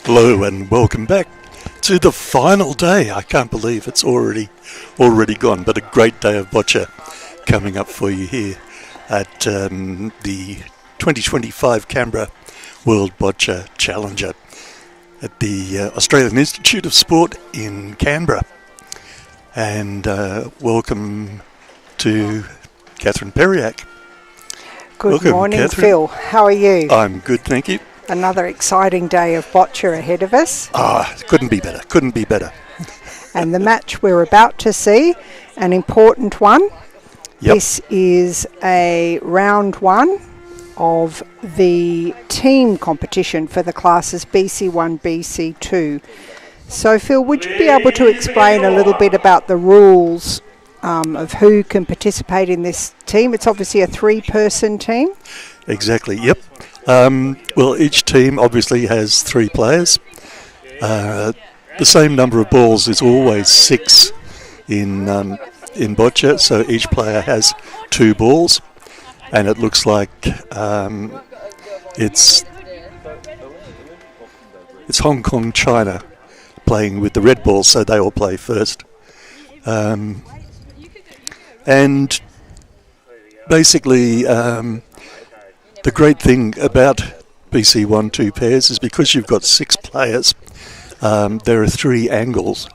Hello and welcome back to the final day. I can't believe it's already gone, but a great day of boccia coming up for you here at the 2025 Canberra World Boccia Challenger at the Australian Institute of Sport in Canberra. And welcome to Catherine Periak. Good morning, Catherine. Phil. How are you? I'm good, thank you. Another exciting day of boccia ahead of us. Couldn't be better. And the match we're about to see, an important one. Yep. This is a round one of the team competition for the classes BC1, BC2. So, Phil, would you be able to explain a little bit about the rules of who can participate in this team? It's obviously a three-person team. Exactly, yep. Well, each team obviously has three players. The same number of balls is always 6 in boccia, so each player has 2 balls, and it looks like it's Hong Kong, China playing with the red balls, so they all play first. And basically, the great thing about BC1 2 pairs is because you've got 6 players, there are 3 angles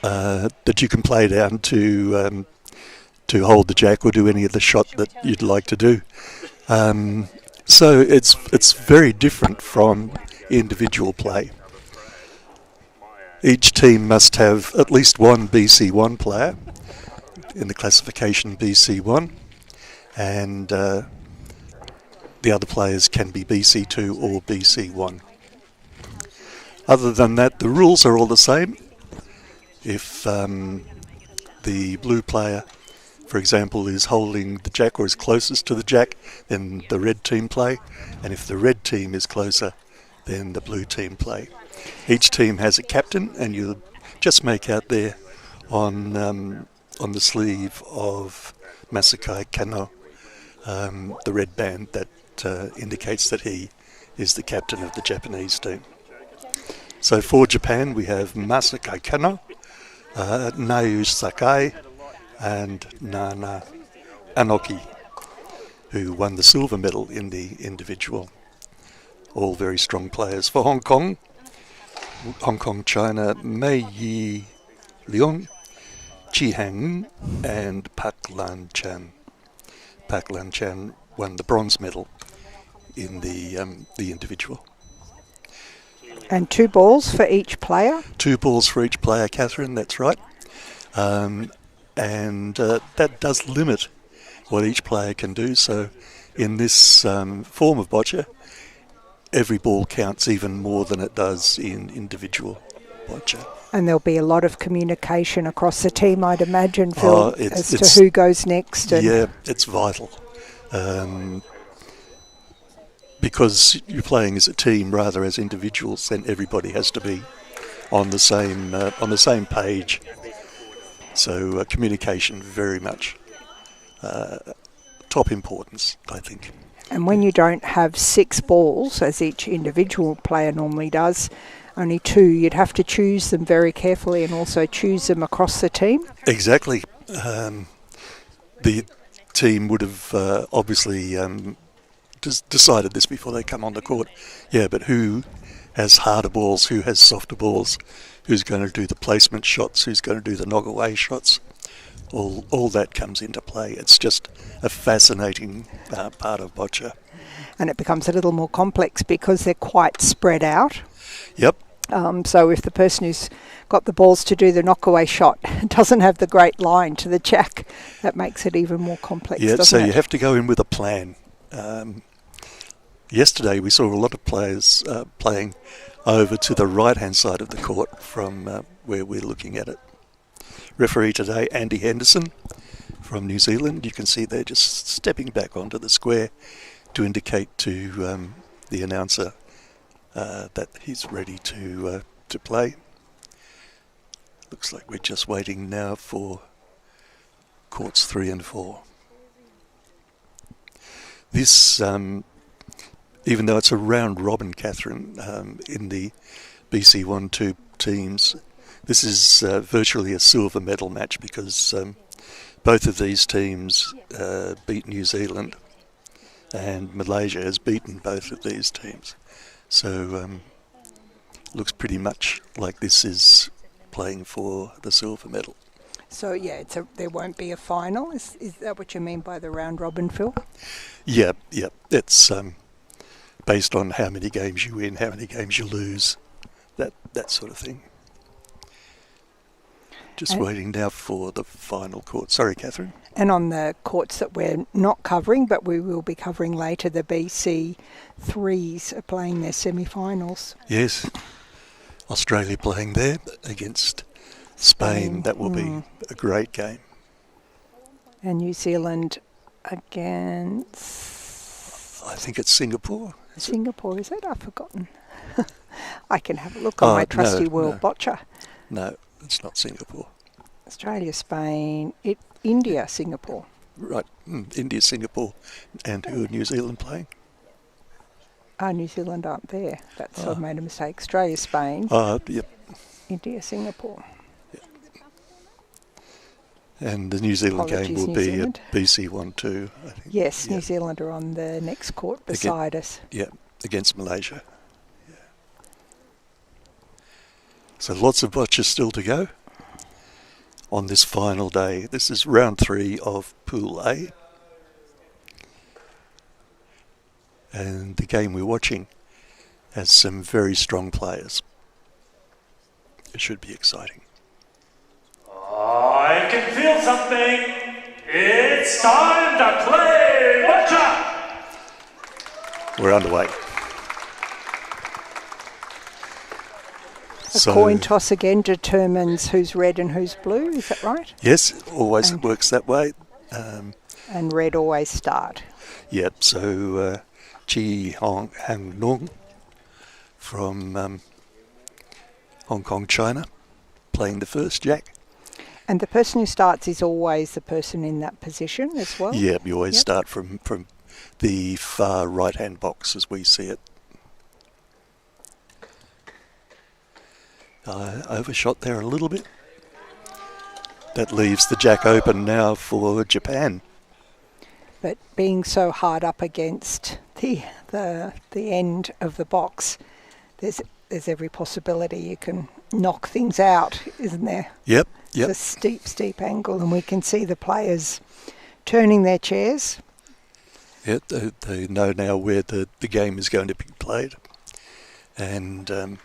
that you can play down to hold the jack or do any of the shot that you'd like to do. So it's very different from individual play. Each team must have at least one BC1 player in the classification BC1, and the other players can be BC2 or BC1. Other than that, the rules are all the same. If the blue player, for example, is holding the jack or is closest to the jack, then the red team play. And if the red team is closer, then the blue team play. Each team has a captain, and you'll just make out there on the sleeve of Masakai Kano, the red band that indicates that he is the captain of the Japanese team. So for Japan, we have Masakai Kano, Nayu Sakai, and Nana Anoki, who won the silver medal in the individual. All very strong players. For Hong Kong, China, Mei Yi Leong, Chi Hang, and Pak Lan Chan. Pak Lan Chan won the bronze medal in the individual. And 2 balls for each player? 2 balls for each player, Catherine, that's right. And that does limit what each player can do. So in this form of boccia, every ball counts even more than it does in individual boccia. And there'll be a lot of communication across the team, I'd imagine, Phil, as to who goes next. Yeah, it's vital. Because you're playing as a team rather as individuals, then everybody has to be on the same page. So communication very much top importance, I think. And when you don't have 6 balls, as each individual player normally does, only 2, you'd have to choose them very carefully and also choose them across the team? Exactly. The team would have obviously decided this before they come on the court. Yeah, but who has harder balls, who has softer balls, who's going to do the placement shots, who's going to do the knock-away shots, all that comes into play. It's just a fascinating part of boccia. And it becomes a little more complex because they're quite spread out. Yep. So if the person who's got the balls to do the knockaway shot doesn't have the great line to the jack, that makes it even more complex, yeah, doesn't so it? You have to go in with a plan. Yesterday we saw a lot of players playing over to the right-hand side of the court from where we're looking at it. Referee today, Andy Henderson from New Zealand. You can see they're just stepping back onto the square to indicate to the announcer that he's ready to play. Looks like we're just waiting now for courts 3 and 4. This even though it's a round robin, Catherine, in the BC1 2 teams, this is virtually a silver medal match because both of these teams beat New Zealand, and Malaysia has beaten both of these teams. So looks pretty much like this is playing for the silver medal. So yeah, there won't be a final. Is that what you mean by the round robin, Phil? Yeah. It's based on how many games you win, how many games you lose, that sort of thing. Just waiting now for the final court. Sorry, Catherine. And on the courts that we're not covering, but we will be covering later, the BC threes are playing their semi-finals. Yes, Australia playing there against Spain. That will be a great game. And New Zealand against... I think it's Singapore. Singapore, is it? I've forgotten. I can have a look on my trusty World Boccia. No, it's not Singapore. Australia, Spain, India, Singapore. Right, India, Singapore. And who are New Zealand playing? New Zealand aren't there. I've made a mistake. Australia, Spain. Yep. India, Singapore. Yep. And the New Zealand game will be a BC1 2, I think. Yes, yep. New Zealand are on the next court beside us. Yeah, against Malaysia. Yeah. So lots of boccia still to go on this final day. This is round 3 of Pool A. And the game we're watching has some very strong players. It should be exciting. I can feel something. It's time to play boccia. We're underway. A coin toss again determines who's red and who's blue, is that right? Yes, always works that way. And red always start. Yep, so Chi Hong Hang Nung from Hong Kong, China, playing the first jack. And the person who starts is always the person in that position as well? Yeah, you always start from the far right-hand box as we see it. Overshot there a little bit. That leaves the jack open now for Japan. But being so hard up against the end of the box, there's every possibility you can knock things out, isn't there? Yep. It's a steep angle, and we can see the players turning their chairs. Yeah, they know now where the game is going to be played. And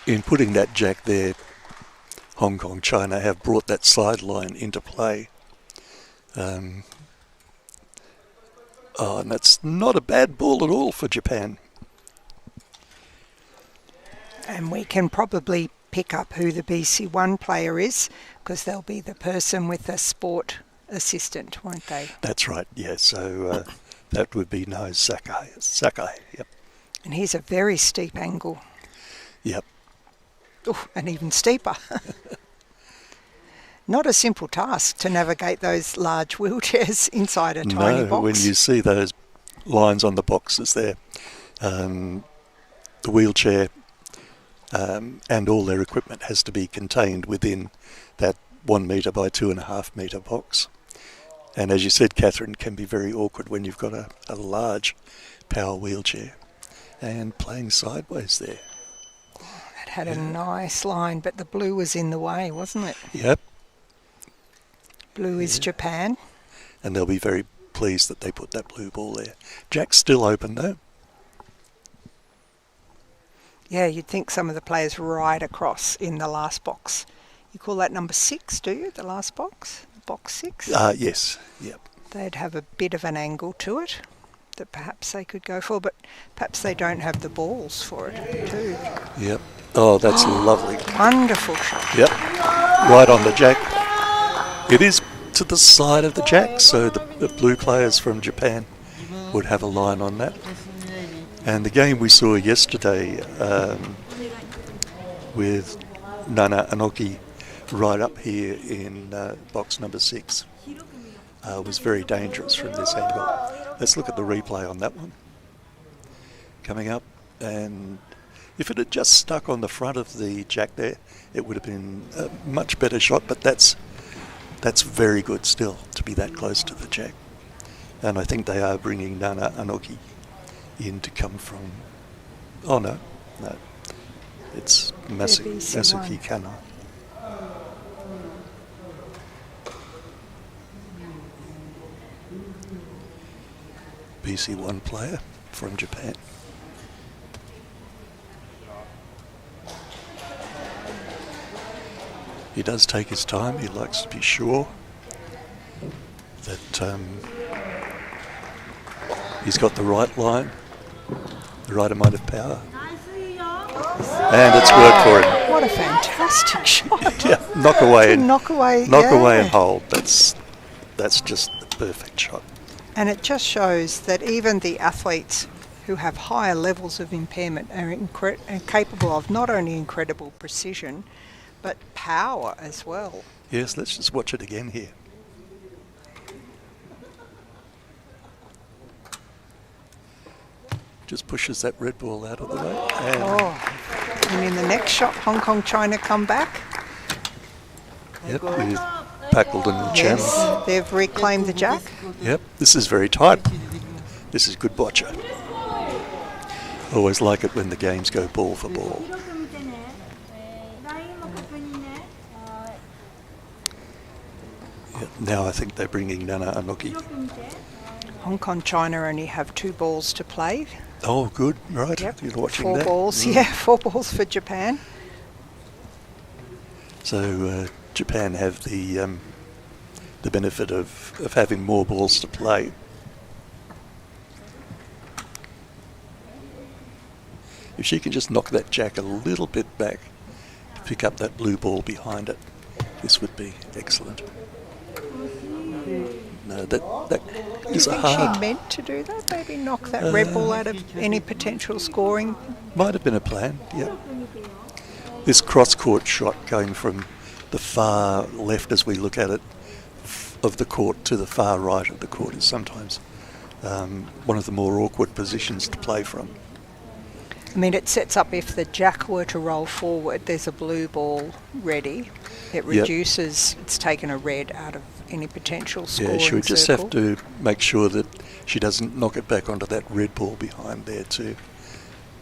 in putting that jack there, Hong Kong, China have brought that sideline into play. And that's not a bad ball at all for Japan. And we can probably pick up who the BC1 player is, because they'll be the person with the sport assistant, won't they? That's right, yeah. So that would be Sakai, yep. And here's a very steep angle. Yep. Ooh, and even steeper. Not a simple task to navigate those large wheelchairs inside a tiny box. No, when you see those lines on the boxes there, the wheelchair and all their equipment has to be contained within that 1 metre by 2.5 metre box. And as you said, Catherine, it can be very awkward when you've got a large power wheelchair and playing sideways there. It had a nice line, but the blue was in the way, wasn't it? Yep. Blue is Japan. And they'll be very pleased that they put that blue ball there. Jack's still open though. Yeah, you'd think some of the players right across in the last box. You call that number 6, do you, the last box? Box 6? Yes, yep. They'd have a bit of an angle to it that perhaps they could go for, but perhaps they don't have the balls for it too. Yep. Oh, that's lovely. Wonderful shot. Yep. Right on the jack. It is to the side of the jack, so the blue players from Japan would have a line on that. And the game we saw yesterday with Nana Anoki right up here in box number 6 was very dangerous from this angle. Let's look at the replay on that one. coming up, and if it had just stuck on the front of the jack there, it would have been a much better shot, but that's very good still, to be that close to the jack. And I think they are bringing Nana Anoki in to come from... Oh, no. It's Masuki Kana. BC1 player from Japan. He does take his time. He likes to be sure that he's got the right line, the right amount of power. And it's worked for him. What a fantastic shot. Yeah, knock away and hold. That's just the perfect shot. And it just shows that even the athletes who have higher levels of impairment are capable of not only incredible precision, but power as well. Yes, let's just watch it again here. Just pushes that red ball out of the way. And in the next shot, Hong Kong, China come back. Yep, with Packleton and Chen. Yes, they've reclaimed the jack. Yep, this is very tight. This is good boccia. Always like it when the games go ball for ball. Yep, now I think they're bringing Nana Anoki. Hong Kong, China only have 2 balls to play. Oh, good, right. Yep. You're watching 4 that? balls, yeah, 4 balls for Japan. So Japan have the benefit of having more balls to play. If she can just knock that jack a little bit back, pick up that blue ball behind it, this would be excellent. No, that is a hard... She meant to do that? Maybe knock that red ball out of any potential scoring? Might have been a plan, yeah. This cross-court shot going from the far left as we look at it of the court to the far right of the court is sometimes one of the more awkward positions to play from. I mean, it sets up if the jack were to roll forward, there's a blue ball ready. It reduces, it's taken a red out of any potential scoring Yeah, she would just circle. have to make sure that she doesn't knock it back onto that red ball behind there too.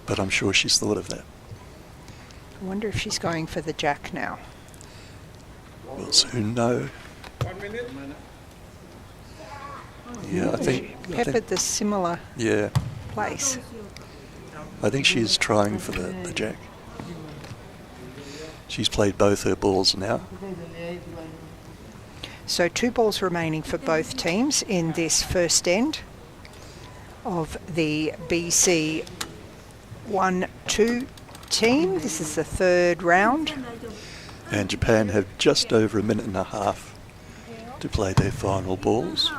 But I'm sure she's thought of that. I wonder if she's going for the jack now. We'll soon know. 1 minute. Yeah, I think... Peppered the similar Yeah, place. I think she is trying for the jack. She's played both her balls now. So 2 balls remaining for both teams in this first end of the BC 1-2 team. This is the 3rd round. And Japan have just over a minute and a half to play their final balls.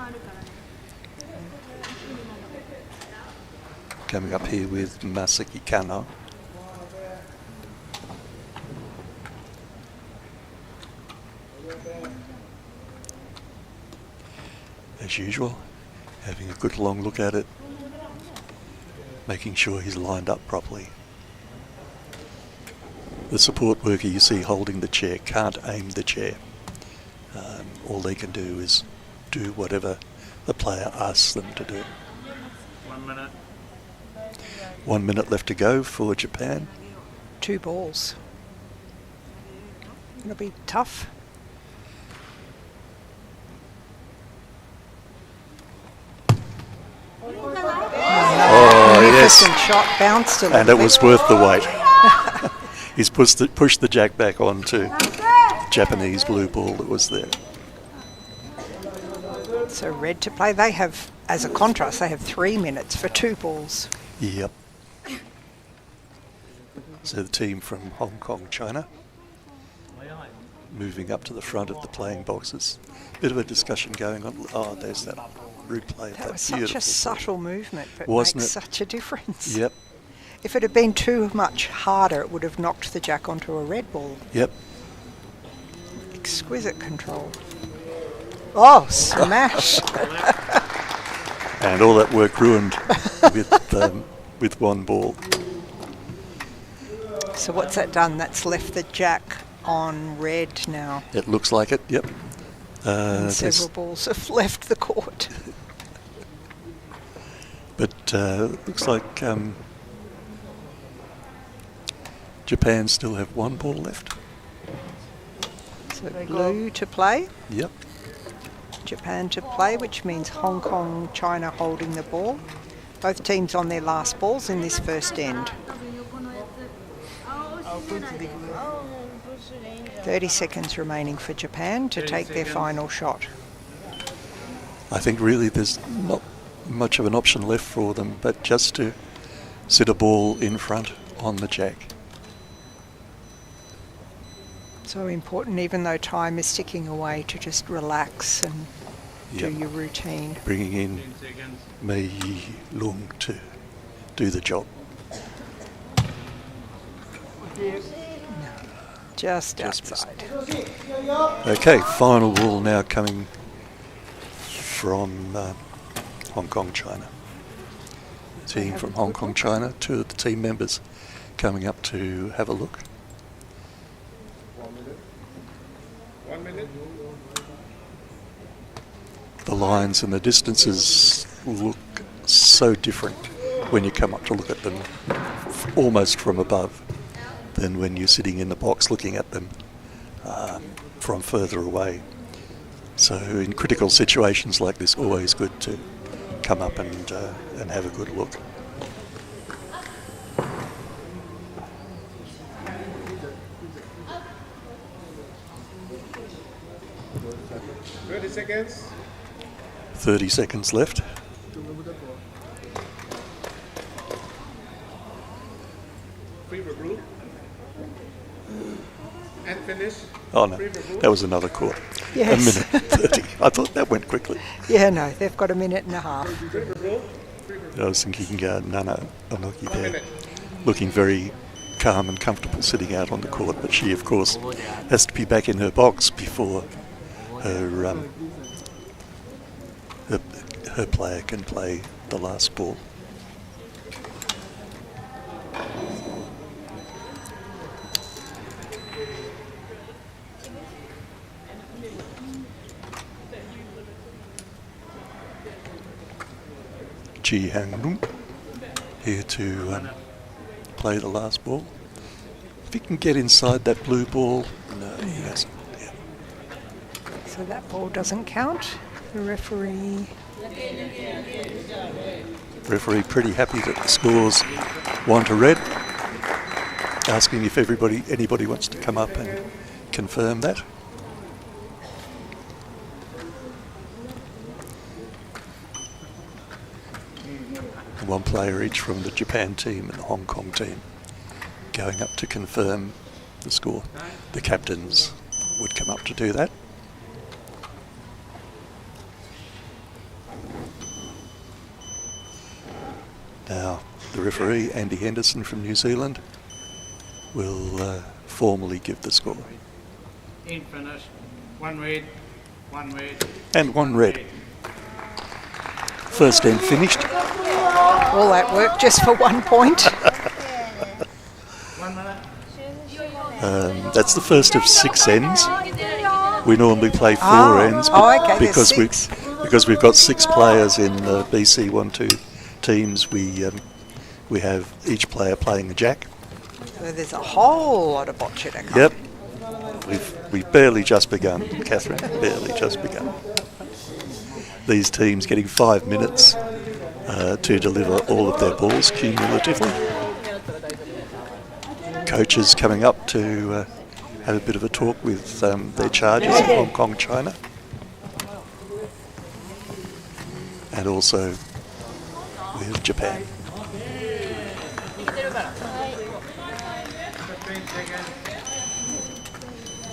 Coming up here with Masuki Kana. As usual, having a good long look at it, making sure he's lined up properly. The support worker you see holding the chair can't aim the chair. All they can do is do whatever the player asks them to do. 1 minute. 1 minute left to go for Japan. 2 balls. It'll be tough. Oh, yes. Magnificent shot, bounced a little And it bit. was worth the wait. He's pushed the jack back onto the Japanese blue ball that was there. So red to play. They have, as a contrast, they have 3 minutes for 2 balls. Yep. So the team from Hong Kong, China, moving up to the front of the playing boxes. Bit of a discussion going on. Oh, there's that replay of That was beautiful such a subtle movement, but Wasn't makes it? such a difference. Yep, If it had been too much harder, it would have knocked the jack onto a red ball. yep. Exquisite control. Oh, smash! And all that work ruined with with one ball. So what's that done? That's left the jack on red now. It looks like it, yep. And several balls have left the court. But looks like Japan still have one ball left. So blue to play. Yep. Japan to play, which means Hong Kong, China holding the ball. Both teams on their last balls in this first end. 30 seconds remaining for Japan to take their final shot. I think really there's not much of an option left for them, but just to sit a ball in front on the jack. So important, even though time is ticking away, to just relax and do your routine. Bringing in Mei Yi Lung to do the job. Just outside. Okay, final ball now coming from Hong Kong, China. Team from Hong Kong, China. Two of the team members coming up to have a look. 1 minute. The lines and the distances look so different when you come up to look at them almost from above than when you're sitting in the box looking at them from further away. So in critical situations like this, always good to come up and have a good look. Seconds. 30 seconds left. Free for blue. And finish. Oh no, that was another court. Yes. A minute 30. I thought that went quickly. Yeah, no, they've got a minute and a half. I was thinking Nana Onoki there, looking very calm and comfortable sitting out on the court, but she of course has to be back in her box before her her player can play the last ball. Ji Hang-lung here to play the last ball. If he can get inside that blue ball, no, he hasn't. Yeah. So that ball doesn't count. The referee Pretty happy that the score's 1-red. Asking if anybody wants to come up and confirm that. One player each from the Japan team and the Hong Kong team going up to confirm the score. The captains would come up to do that. Now, the referee, Andy Henderson from New Zealand, will formally give the score. In finish, 1 red, 1 red. And 1 red. First end finished. all that work just for 1 point. 1 minute. That's the first of 6 ends. We normally play 4 ends, but okay, because there's 6. because we've got 6 players in BC1 2 teams, we have each player playing a jack. So there's a whole lot of boccia to come. Yep, we've barely just begun, Catherine. Barely just begun. These teams getting 5 minutes to deliver all of their balls cumulatively. Coaches coming up to have a bit of a talk with their charges in Hong Kong, China. And also with Japan.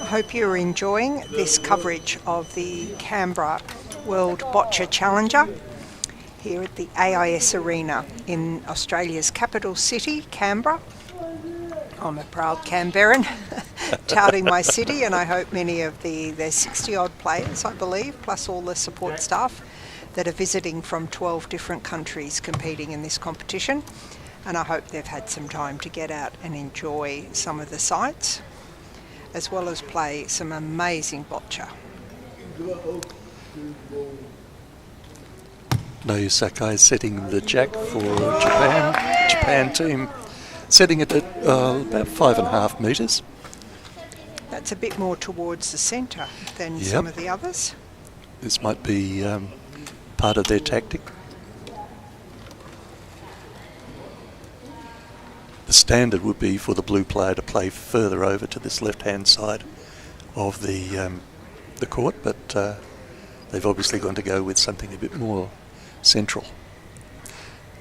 I hope you're enjoying this coverage of the Canberra World Boccia Challenger here at the AIS Arena in Australia's capital city, Canberra. I'm a proud Canberran, touting my city, and I hope many of there's 60-odd players, I believe, plus all the support staff that are visiting from 12 different countries competing in this competition. and I hope they've had some time to get out and enjoy some of the sights, as well as play some amazing boccia. No Sakai setting the jack for Japan team, setting it at about 5.5 metres. That's a bit more towards the centre than some of the others. This might be part of their tactic. The standard would be for the blue player to play further over to this left-hand side of the court, but they've obviously gone to go with something a bit more central.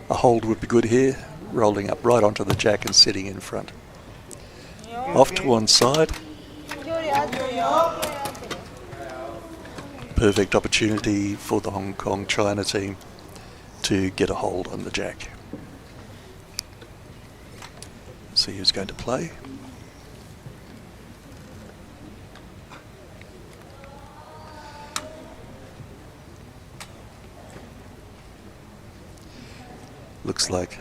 A hold would be good here, rolling up right onto the jack and sitting in front. Off to one side. Perfect opportunity for the Hong Kong China team to get a hold on the jack. See who's going to play. Looks like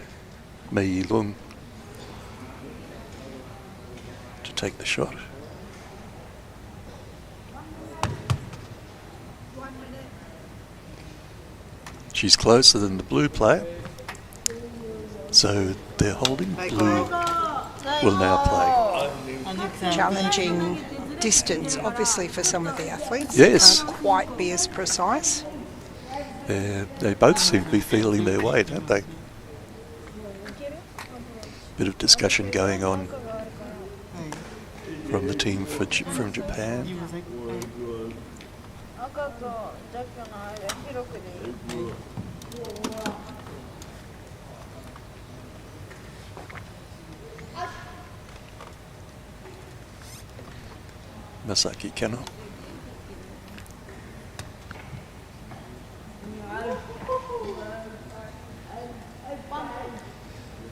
Mei Yi-lung to take the shot. She's closer than the blue player, so they're holding. Blue will now play. Challenging distance, obviously, for some of the athletes. Yes. They can't quite be as precise. They both seem to be feeling their way, don't they? Bit of discussion going on from the team from Japan. Masaki Kano.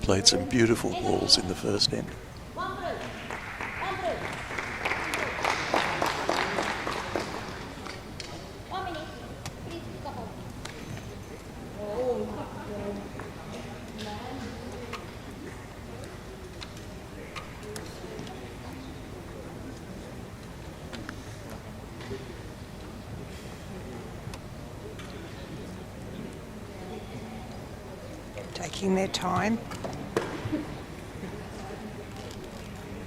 Played some beautiful balls in the first end. Taking their time.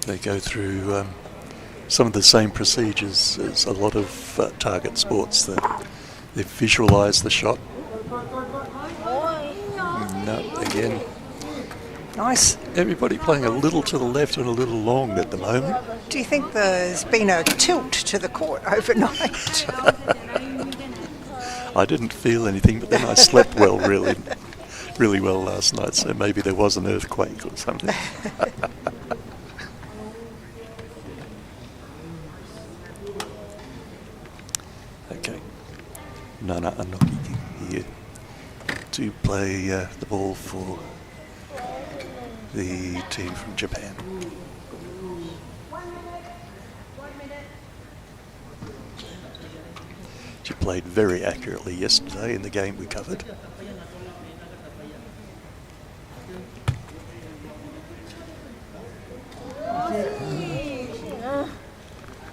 They go through some of the same procedures as a lot of target sports. They visualise the shot. No, again. Nice. Everybody playing a little to the left and a little long at the moment. Do you think there's been a tilt to the court overnight? I didn't feel anything, but then I slept well, really well last night, so maybe there was an earthquake or something. Okay. Nana Anoki here to play the ball for the team from Japan. She played very accurately yesterday in the game we covered.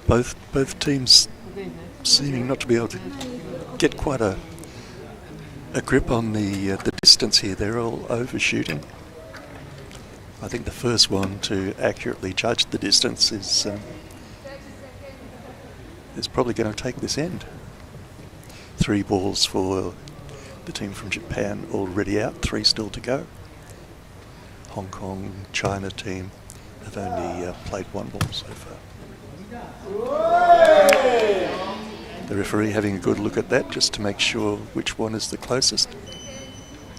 Both teams seeming not to be able to get quite a grip on the distance here. They're all overshooting. I think the first one to accurately judge the distance is probably going to take this end. 3 balls for the team from Japan already out, 3 still to go. Hong Kong, China team have only played 1 ball so far. The referee having a good look at that just to make sure which one is the closest.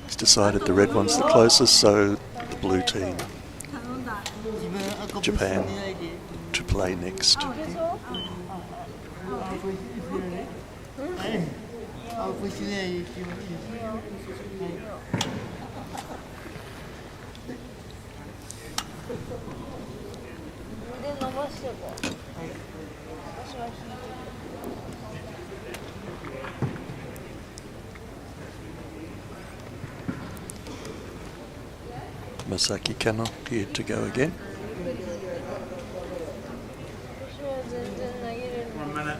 He's decided the red one's the closest, so the blue team, Japan, to play next. Masaki Kano geared to go again. 1 minute.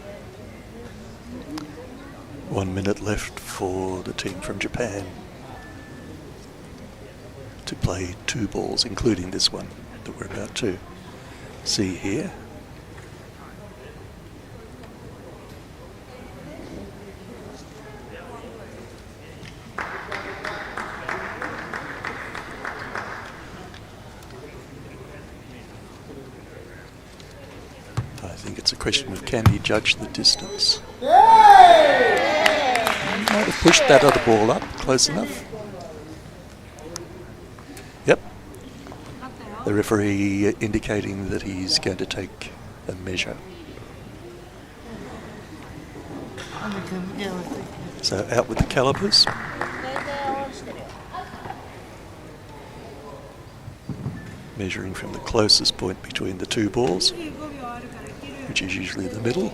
1 minute left for the team from Japan to play 2 balls, including this one that we're about to see here. I think it's a question of can he judge the distance. Might have pushed that other ball up close enough. Yep. The referee indicating that he's going to take a measure. So out with the calipers. Measuring from the closest point between the 2 balls, which is usually the middle.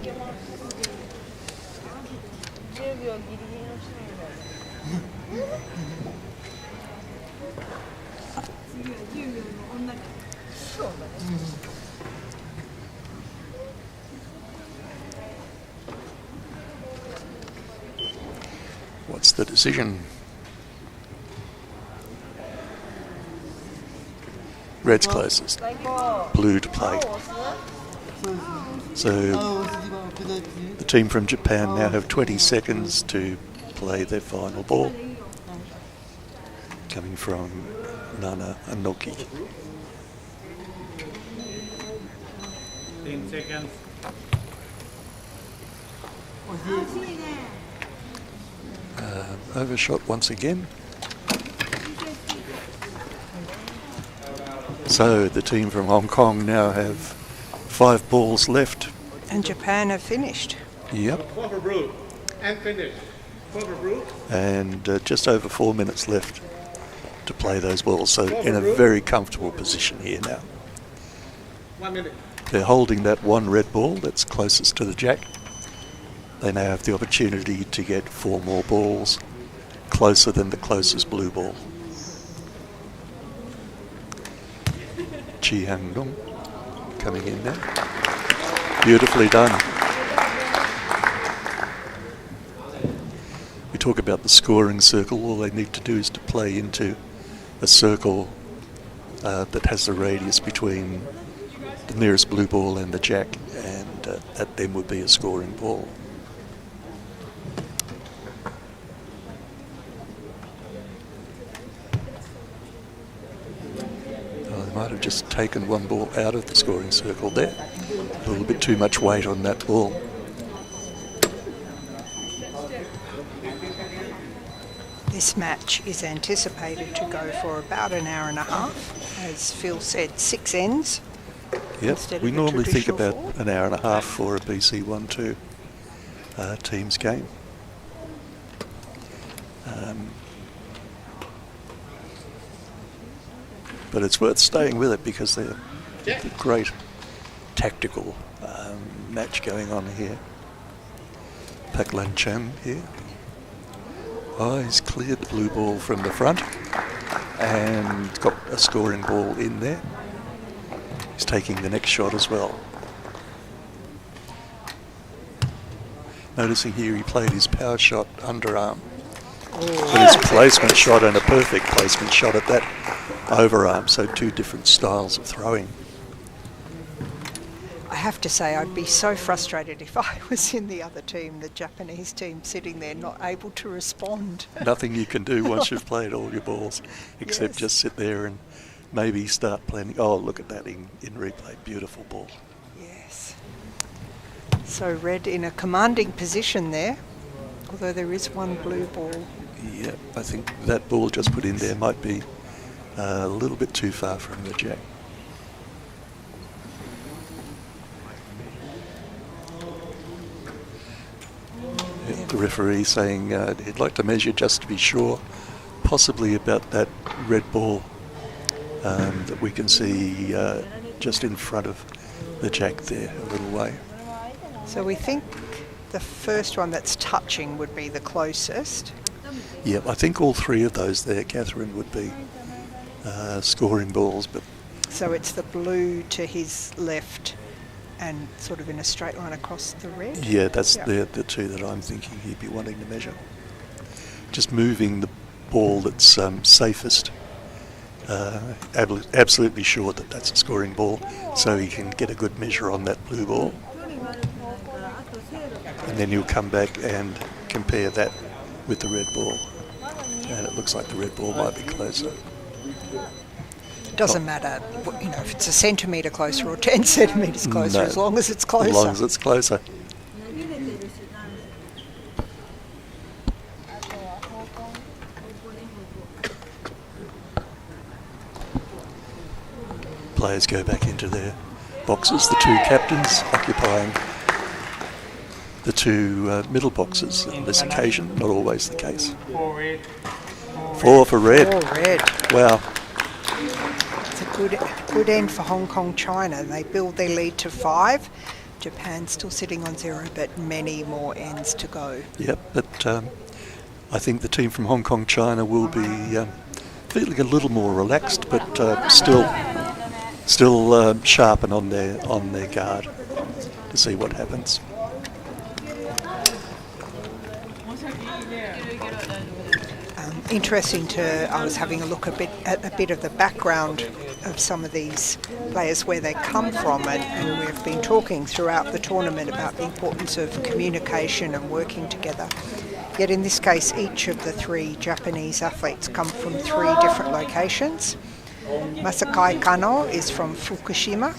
What's the decision? Red's closest. Blue to play. So the team from Japan now have 20 seconds to play their final ball. Coming from Nana Anoki. 10 seconds. Overshot once again. So the team from Hong Kong now have 5 balls left. And Japan have finished. Yep. Clover brew. And finish. Clover brew. And just over 4 minutes left to play those balls. So in a very comfortable position here now. 1 minute. They're holding that one red ball that's closest to the jack. They now have the opportunity to get 4 more balls closer than the closest blue ball. Chi Hang Dong coming in now. Beautifully done. We talk about the scoring circle. All they need to do is to play into a circle that has the radius between the nearest blue ball and the jack, and that then would be a scoring ball. Might have just taken one ball out of the scoring circle there. A little bit too much weight on that ball. This match is anticipated to go for about an hour and a half. As Phil said, 6 ends. Yep, we the normally think traditional about 4. an hour and a half for a BC1 2 teams game. But it's worth staying with it because they're a great tactical match going on here. Pak Lan Chan here. Oh, he's cleared the blue ball from the front and got a scoring ball in there. He's taking the next shot as well. Noticing here he played his power shot underarm. But his placement shot and a perfect placement shot at that overarm, so 2 different styles of throwing. I have to say I'd be so frustrated if I was in the other team, the Japanese team, sitting there not able to respond. Nothing you can do once you've played all your balls, except Yes. just sit there and maybe start planning. Oh, look at that in replay. Beautiful ball. Yes. So red in a commanding position there, although there is one blue ball. Yeah, I think that ball just put in there might be a little bit too far from the jack. The referee saying he'd like to measure just to be sure, possibly about that red ball that we can see just in front of the jack there, a little way. So we think the first one that's touching would be the closest. Yeah, I think all 3 of those there, Catherine, would be scoring balls, but So it's the blue to his left and sort of in a straight line across the red? yeah, that's Yeah. the two that I'm thinking he'd be wanting to measure. Just moving the ball that's safest, absolutely sure that that's a scoring ball, so he can get a good measure on that blue ball. And then he'll come back and compare that with the red ball. And it looks like the red ball might be closer. Doesn't matter, if it's a centimetre closer or 10 centimetres closer, No. as long as it's closer. As long as it's closer. Players go back into their boxes, the two captains occupying the two middle boxes on this occasion, not always the case. 4 red. 4 for red. Oh, red. Wow. It's a good end for Hong Kong, China. They build their lead to 5. Japan still sitting on 0, but many more ends to go. Yep, but I think the team from Hong Kong, China will be feeling a little more relaxed, but still sharp and on their guard to see what happens. Interesting I was having a look at a bit of the background of some of these players, where they come from, and we've been talking throughout the tournament about the importance of communication and working together. Yet in this case, each of the 3 Japanese athletes come from 3 different locations. Masakai Kano is from Fukushima,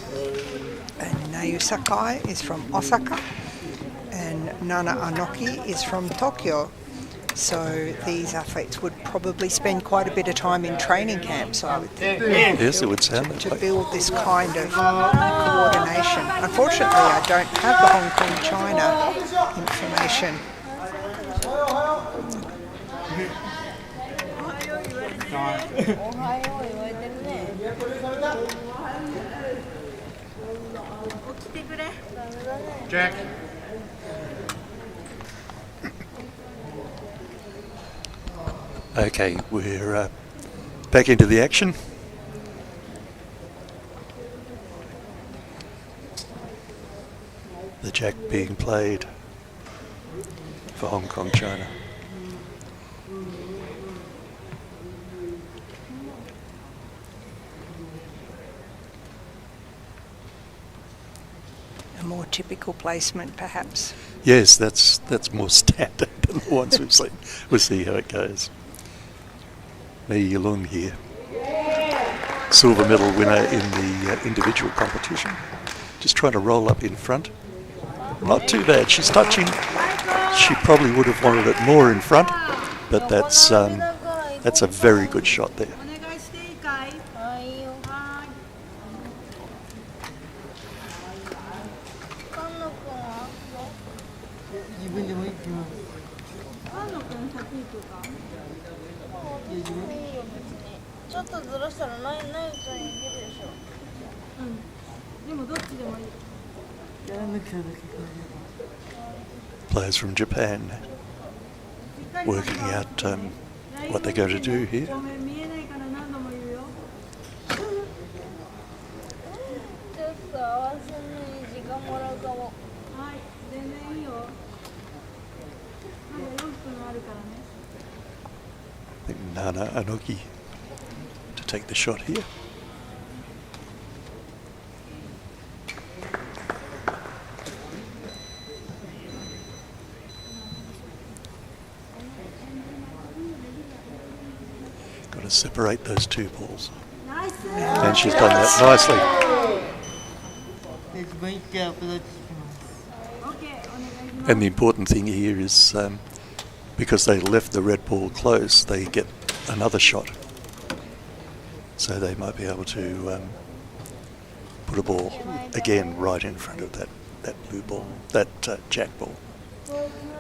and Nayu Sakai is from Osaka, and Nana Anoki is from Tokyo. So these athletes would probably spend quite a bit of time in training camps, I would think, Yes, it would sound that to way. build this kind of coordination. Unfortunately, I don't have the Hong Kong, China information. Jack. Okay, we're back into the action. The jack being played for Hong Kong, China. A more typical placement, perhaps. Yes, that's more standard than the ones we've seen. We'll see how it goes. Mei Yilung here, silver medal winner in the individual competition. Just trying to roll up in front. Not too bad. She's touching. She probably would have wanted it more in front, but that's a very good shot there. Players from Japan working out what they're going to do here. I think Nana Anoki to take the shot here. Got to separate those two balls. And she's done that nicely. And the important thing here is because they left the red ball close, they get another shot. So they might be able to put a ball again right in front of that blue ball, that jack ball.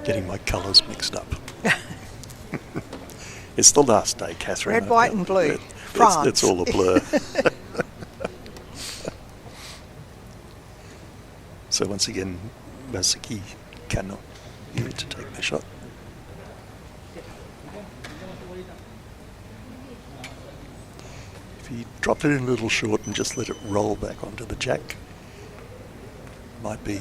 Getting my colours mixed up. It's the last day, Catherine. Red, white and blue. France. It's all a blur. So once again, Masaki Kano here to take the shot. If he dropped it in a little short and just let it roll back onto the jack, might be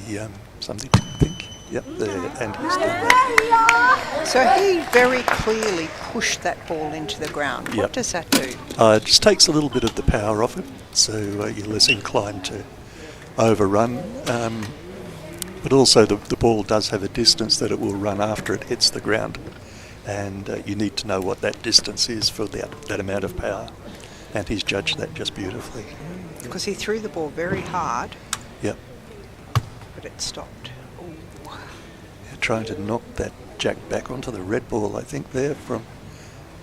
something to think. Yep, there, and he's done that. So he very clearly pushed that ball into the ground. Yep. What does that do? It just takes a little bit of the power off it, so you're less inclined to overrun. But also the ball does have a distance that it will run after it hits the ground, and you need to know what that distance is for that amount of power. And he's judged that just beautifully. Because he threw the ball very hard, Yep. but it stopped. Trying to knock that jack back onto the red ball, I think, there from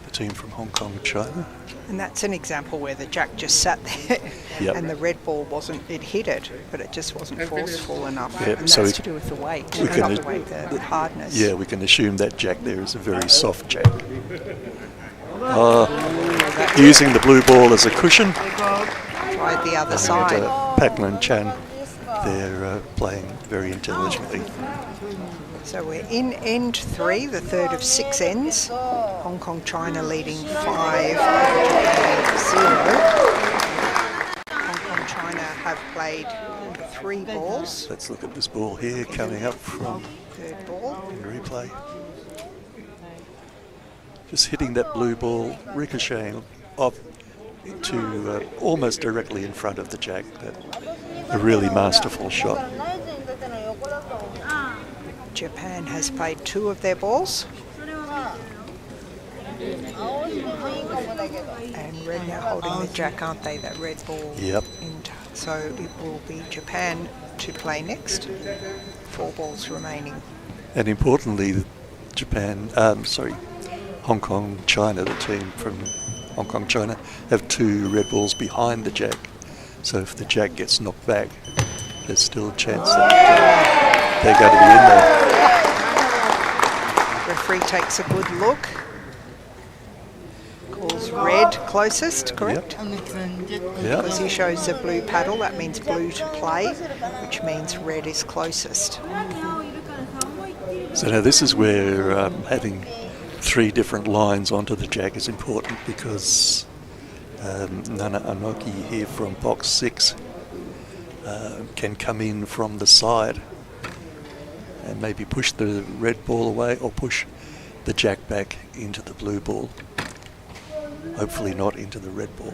the team from Hong Kong, China. And that's an example where the jack just sat there Yep. and the red ball it hit it, but it just wasn't forceful enough. Yep, And so that's to do with the weight, we can not the weight, the hardness. Yeah, we can assume that jack there is a very soft jack. Using the blue ball as a cushion. Tried the other side. Paklan Chan, they're playing very intelligently. So we're in end 3, the third of 6 ends. Hong Kong, China leading 5 over 0. Hong Kong, China have played 3 balls. Let's look at this ball here coming up from Third ball. in replay. Just hitting that blue ball, ricocheting off to almost directly in front of the jack. A really masterful shot. Japan has played 2 of their balls. And red now holding the jack, aren't they? That red ball. Yep. So it will be Japan to play next. 4 balls remaining. And importantly, Hong Kong, China, the team from Hong Kong, China, have 2 red balls behind the jack. So if the jack gets knocked back, there's still a chance that they're going to be in there. Referee takes a good look. Calls red closest, correct? Yep. Because he shows the blue paddle, that means blue to play, which means red is closest. So now this is where having 3 different lines onto the jack is important, because Nana Anoki here from box 6 can come in from the side and maybe push the red ball away or push the jack back into the blue ball. Hopefully not into the red ball.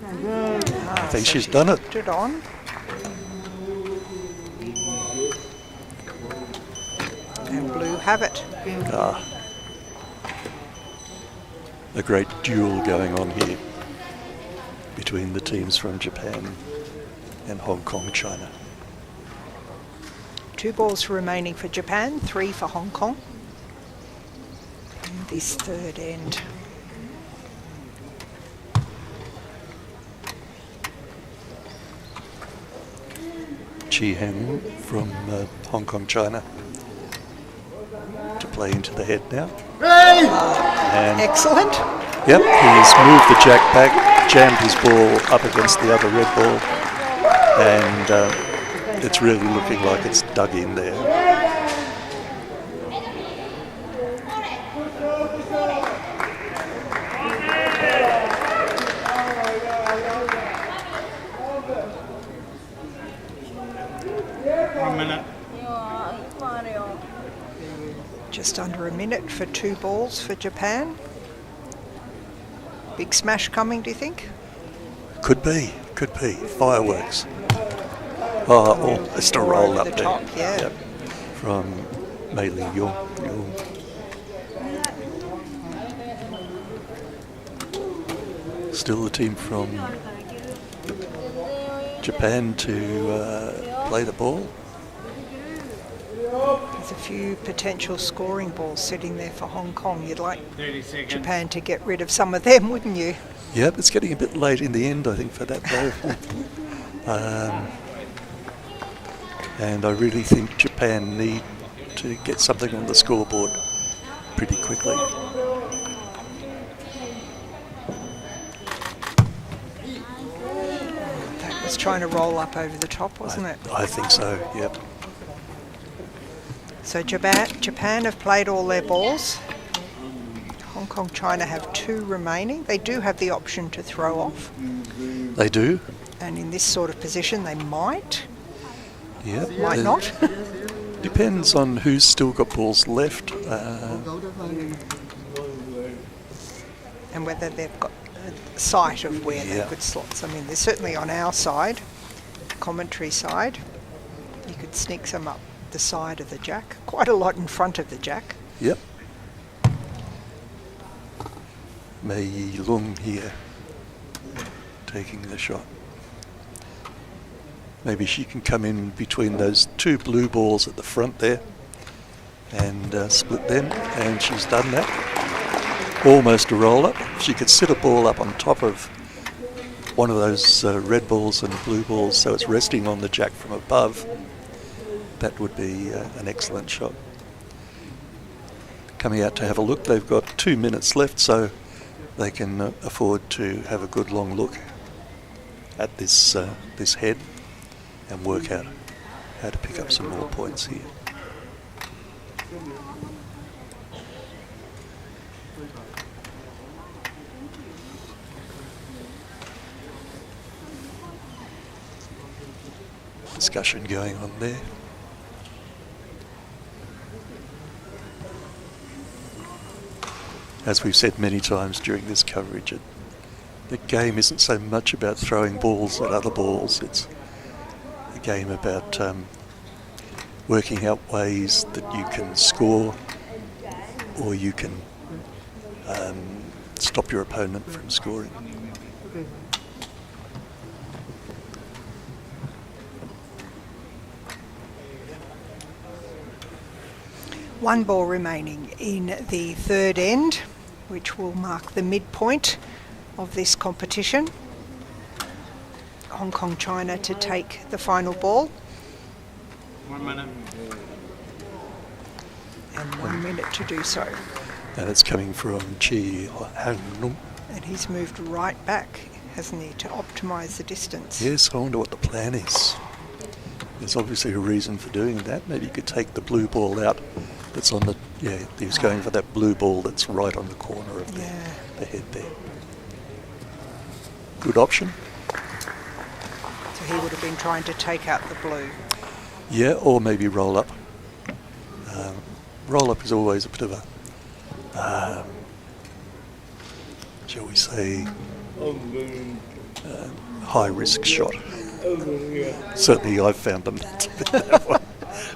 I think she's done it. Put it on. And blue have it. A great duel going on here between the teams from Japan and Hong Kong, China. 2 balls remaining for Japan, 3 for Hong Kong. In this third end. Chi Heng from Hong Kong, China to play into the head now. And Excellent. yep, he's moved the jack back, jammed his ball up against the other red ball, and it's really looking like it's dug in there. Just under a minute for 2 balls for Japan. Big smash coming, do you think? Could be. Fireworks. Oh, it's a roll Over up the there. top, yeah. Yep. From Mei Li Yong. Still the team from Japan to play the ball. There's a few potential scoring balls sitting there for Hong Kong. You'd like 30 seconds. Japan to get rid of some of them, wouldn't you? Yep, it's getting a bit late in the end, I think, for that though. And I really think Japan need to get something on the scoreboard pretty quickly. was trying to roll up over the top, wasn't it? I think so, yep. So Japan have played all their balls. Hong Kong, China have 2 remaining. They do have the option to throw off. They do. And in this sort of position, they might. Yep. Might not. Depends on who's still got balls left. And whether they've got a sight of where they could slot some in. They're certainly on our side, commentary side. You could sneak some up the side of the jack. Quite a lot in front of the jack. Yep. Mei Yi Lung here, taking the shot. Maybe she can come in between those 2 blue balls at the front there and split them, and she's done that. Almost a roll-up. She could sit a ball up on top of one of those red balls and blue balls so it's resting on the jack from above. That would be an excellent shot. Coming out to have a look, they've got 2 minutes left, so they can afford to have a good long look at this head and work out how to pick up some more points here. Discussion going on there. As we've said many times during this coverage, the game isn't so much about throwing balls at other balls. It's a game about working out ways that you can score or you can stop your opponent from scoring. One ball remaining in the third end, which will mark the midpoint of this competition. Hong Kong, China to take the final ball. 1 minute. And 1 minute to do so. And it's coming from Chi Han Nung. And he's moved right back, hasn't he, to optimise the distance. Yes, I wonder what the plan is. There's obviously a reason for doing that. Maybe you could take the blue ball out that's on the... Yeah, he was going for that blue ball that's right on the corner of the head there. Good option. So he would have been trying to take out the blue. Yeah, or maybe roll up. Roll up is always a bit of a, shall we say, high risk shot. Certainly I've found them to be that one.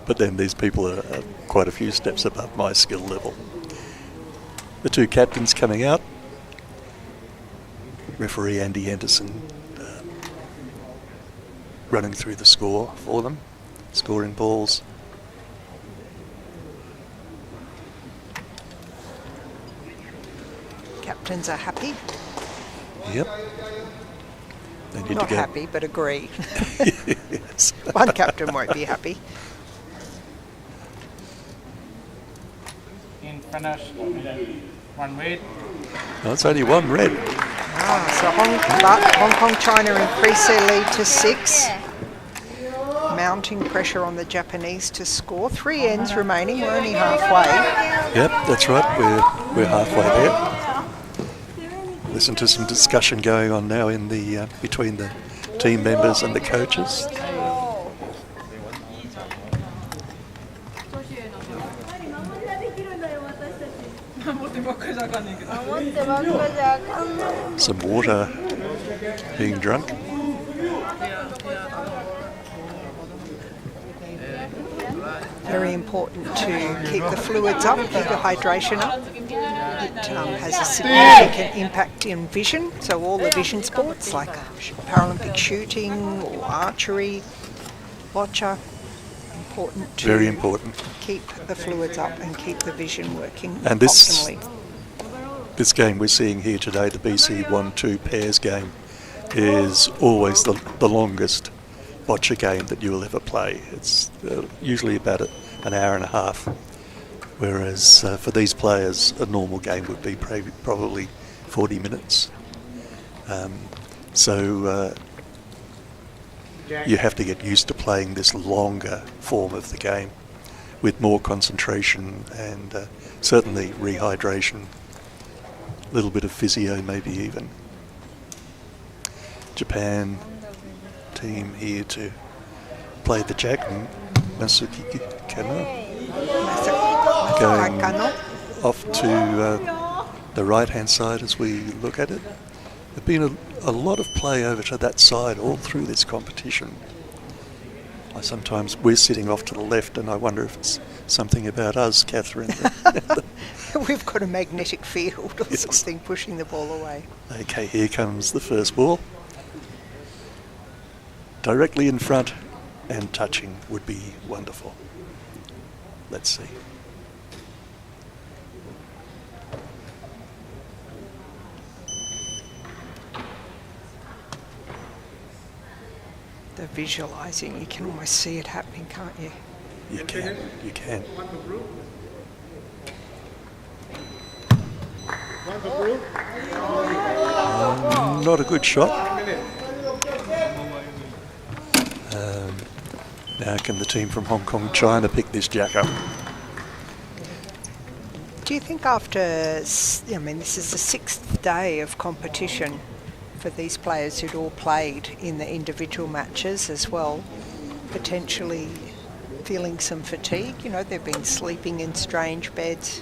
But then these people are quite a few steps above my skill level. The 2 captains coming out. Referee Andy Anderson running through the score for them, scoring balls. Captains are happy. Yep. They need Not to go. happy, but agree. Yes. One captain won't be happy. In finish. 1 red. No, it's only 1 red. So Hong Kong, China increase their lead to 6. Mounting pressure on the Japanese to score. 3 ends remaining. We're only halfway. Yep, that's right. We're halfway there. Listen to some discussion going on now in the between the team members and the coaches. Some water being drunk. Very important to keep the fluids up, keep the hydration up. It has a significant impact in vision, so all the vision sports like Paralympic shooting or archery, boccia, important to Very important. keep the fluids up and keep the vision working And this optimally. This game we're seeing here today, the BC1 2 pairs game, is always the longest boccia game that you will ever play. It's usually about an hour and a half, whereas for these players a normal game would be probably 40 minutes. So you have to get used to playing this longer form of the game with more concentration and certainly rehydration, a little bit of physio maybe even. Japan team here to play the jack, and Masuki Kano going off to the right hand side as we look at it. There's been a lot of play over to that side all through this competition. We're sitting off to the left, and I wonder if it's something about us, Catherine. We've got a magnetic field or Yes. something pushing the ball away. Okay, here comes the first ball. Directly in front and touching would be wonderful. Let's see. The visualising, you can almost see it happening, can't you? You can. One for group. One for group. Not a good shot. 1 minute. Now can the team from Hong Kong, China pick this jack up? Do you think after, this is the 6th day of competition for these players who'd all played in the individual matches as well, potentially feeling some fatigue? They've been sleeping in strange beds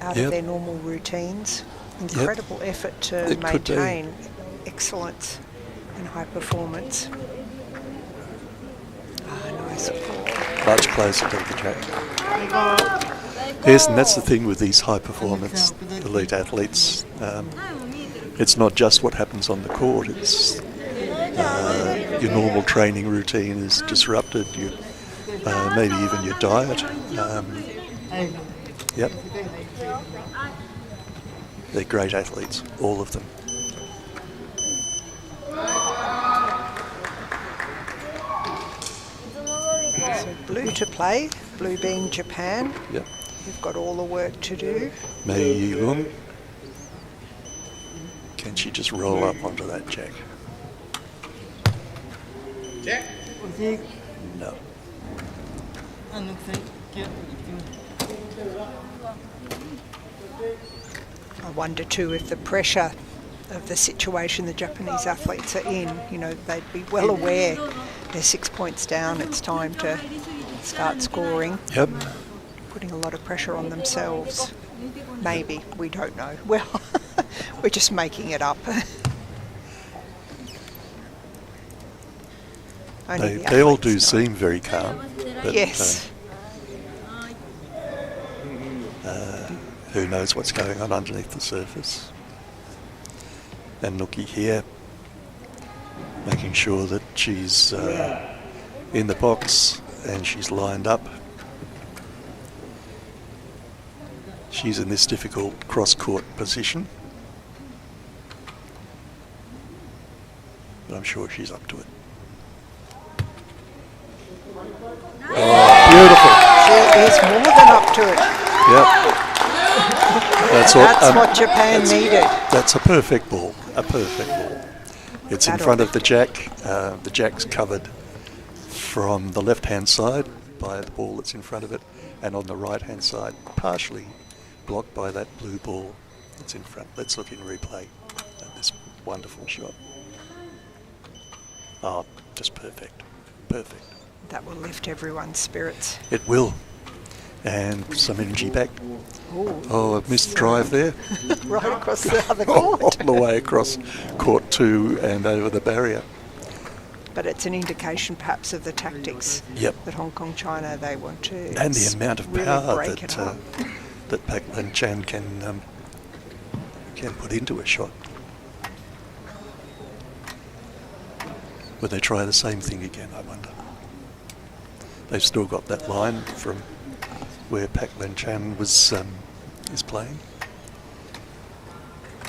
out of their normal routines. Incredible effort to It could be. maintain excellence and high performance. Nice ball. Much closer to the jack. Yes, and that's the thing with these high performance elite athletes. It's not just what happens on the court, it's your normal training routine is disrupted, maybe even your diet. Yep. They're great athletes, all of them. So blue to play, blue being Japan. Yep. You've got all the work to do. Mei Yi-lung. Can she just roll up onto that jack? Jack. No. I wonder too if the pressure of the situation the Japanese athletes are in, they'd be well aware they're 6 points down, it's time to start scoring. Yep. Putting a lot of pressure on themselves. Maybe, we don't know. Well, we're just making it up. Only the They all athletes do know. seem very calm. But, Yes. who knows what's going on underneath the surface. And Nookie here, making sure that she's in the box and she's lined up. She's in this difficult cross-court position. But I'm sure she's up to it. Oh, beautiful. She is more than up to it. Yep. That's what Japan needed. That's a perfect ball. A perfect ball. It's in front of the jack. The jack's covered from the left-hand side by the ball that's in front of it, and on the right-hand side, partially blocked by that blue ball that's in front. Let's look in replay at this wonderful shot. Oh, just perfect. Perfect. That will lift everyone's spirits. It will. And some energy back. Ooh. Oh, a missed drive there. Right across the other court. All the way across court 2 and over the barrier. But it's an indication perhaps of the tactics that Hong Kong, China, they want to And the amount of really power break it up. that Pak Lin Chan can put into a shot. Would they try the same thing again, I wonder? They've still got that line from where Pak Lin Chan was is playing.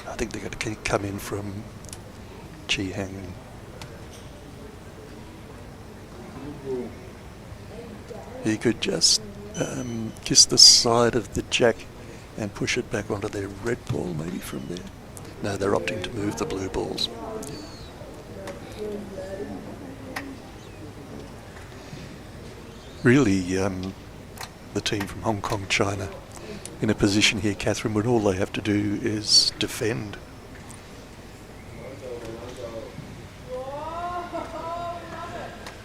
I think they're going to come in from Chi Hang. He could just kiss the side of the jack and push it back onto their red ball, maybe from there. No, they're opting to move the blue balls. Really, the team from Hong Kong, China, in a position here, Catherine, when all they have to do is defend.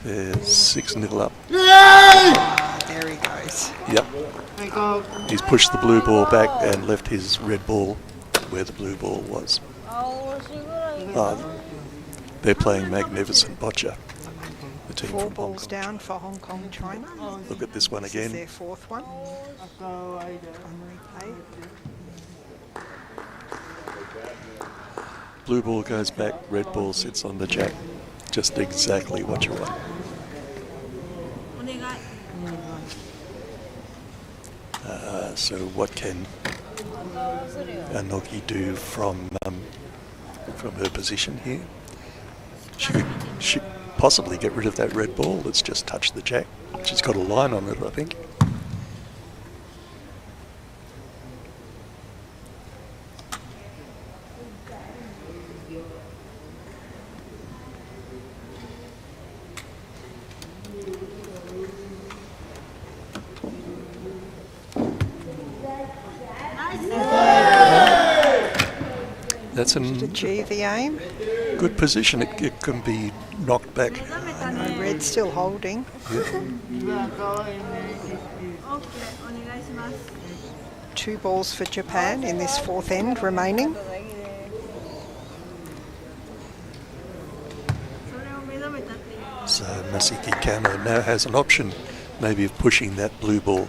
There's 6-0 up. There he goes. Yep. He's pushed the blue ball back and left his red ball where the blue ball was. They're playing magnificent boccia. The team 4 from Hong balls Kong. down for Hong Kong, China. Look at this one This is again. their 4th one. On replay. Blue ball goes back, red ball sits on the jack. Just exactly what you want. So what can Anoki do from her position here? She possibly get rid of that red ball that's just touched the jack. She's got a line on it, I think. That's an Achieve the aim. good position. It can be knocked back. Red's still holding. Yeah. 2 balls for Japan in this 4th end remaining. So Masiki Kamo now has an option maybe of pushing that blue ball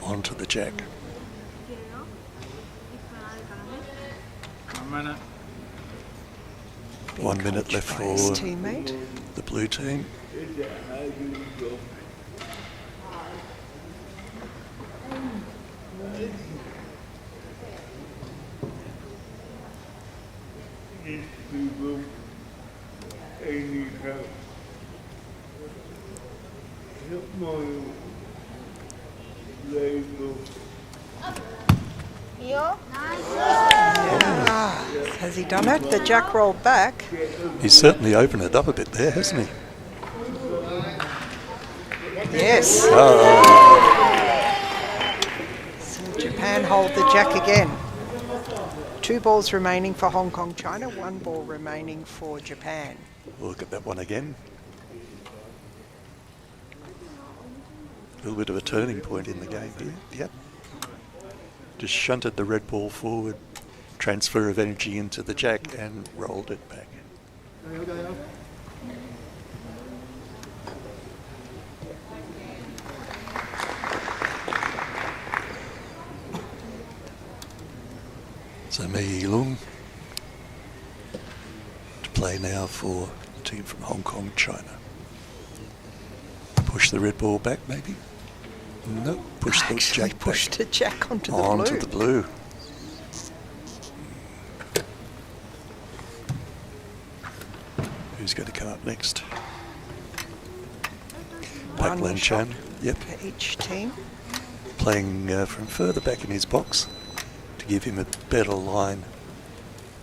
onto the jack. 1 minute. 1 minute left By his for teammate. the blue team. Has he done it? The jack rolled back. He's certainly opened it up a bit there, hasn't he? Yes. So Japan hold the jack again. 2 balls remaining for Hong Kong, China. 1 ball remaining for Japan. Look at that one again. A little bit of a turning point in the game here. Yep. Just shunted the red ball forward, transfer of energy into the jack and rolled it back. So Mei Lung to play now for the team from Hong Kong, China. Push the red ball back maybe? No, push the Actually jack pushed back the jack onto the onto blue. the blue. Who's going to come up next? Pak One Lan shot Chan, yep, for each team. playing from further back in his box to give him a better line,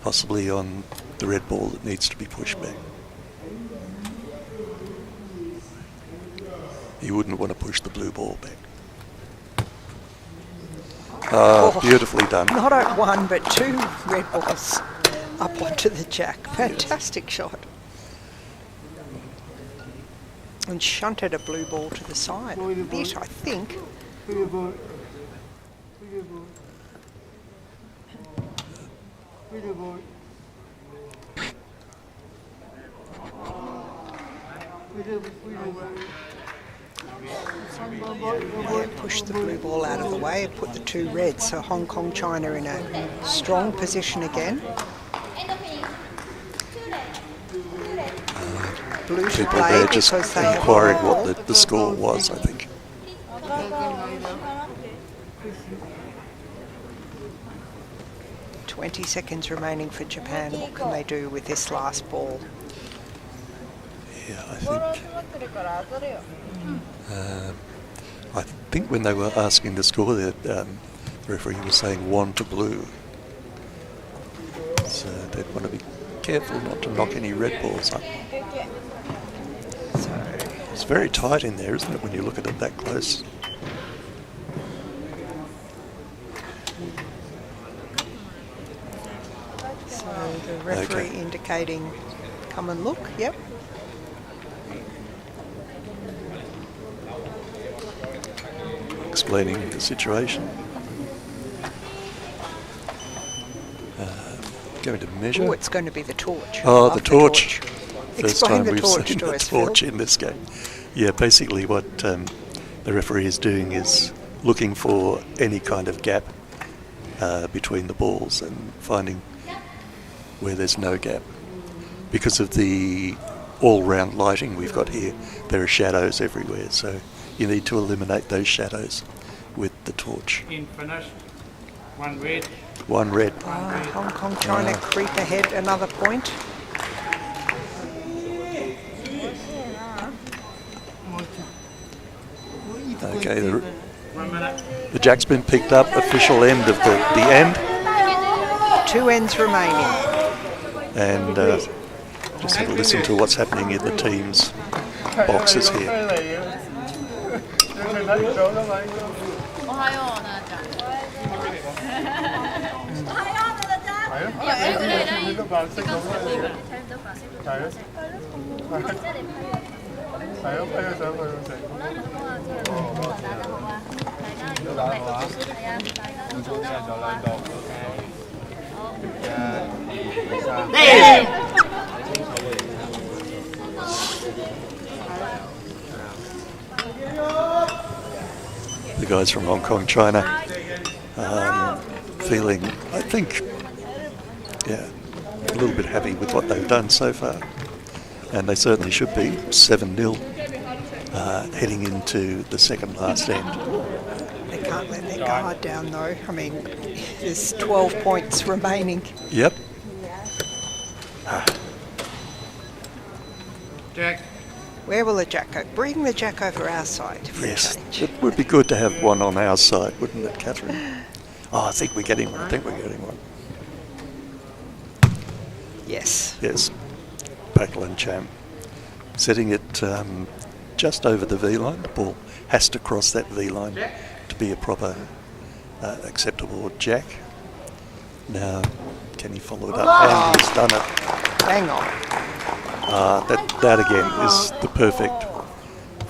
possibly on the red ball that needs to be pushed back. He wouldn't want to push the blue ball back. Oh. Beautifully done. Not at 1, but 2 red balls up onto the jack. Fantastic shot. And shunted a blue ball to the side. A bit, I think. Yeah, pushed the blue ball out of the way and put the 2 reds. So Hong Kong, China in a strong position again. Blue to People play there just because they have inquiring the ball. what the score was, I think. 20 seconds remaining for Japan. What can they do with this last ball? Yeah, I think when they were asking the score, the referee was saying 1 to blue. So they'd want to be careful not to knock any red balls up. So It's very tight in there, isn't it, when you look at it that close? So the referee Okay. indicating come and look. Yep. Explaining the situation. Going to measure. Oh, it's going to be the torch. Oh, Love the torch. First Explain time the we've torch seen to the us, Phil. torch in this game. Yeah, basically what the referee is doing is looking for any kind of gap between the balls and finding where there's no gap. Because of the all-round lighting we've got here, there are shadows everywhere, so you need to eliminate those shadows with the torch. In finish. 1 red. One red. Hong Kong trying to creep ahead another point. Okay, 1 minute. the jack's been picked up, official end of the end, 2 ends remaining. and just have a listen to what's happening in the team's boxes here. おはようなーちゃん。おはようなーちゃん。いや、それぐらい時間使っていいから。The guys from Hong Kong, China, feeling, I think, yeah, a little bit happy with what they've done so far. And they certainly should be 7-0 heading into the second last end. They can't let their guard down though. I mean, there's 12 points remaining. Yep. Jack. Where will the jack go? Bring the jack over our side for Yes, a change. it would be good to have one on our side, wouldn't it, Catherine? Oh, I think we're getting one. I think we're getting one. Yes. Yes, Pakal and Cham. Setting it just over the V-line. The ball has to cross that V-line to be a proper acceptable jack. Now, can he follow it up? And he's done it. Hang on. That again is the perfect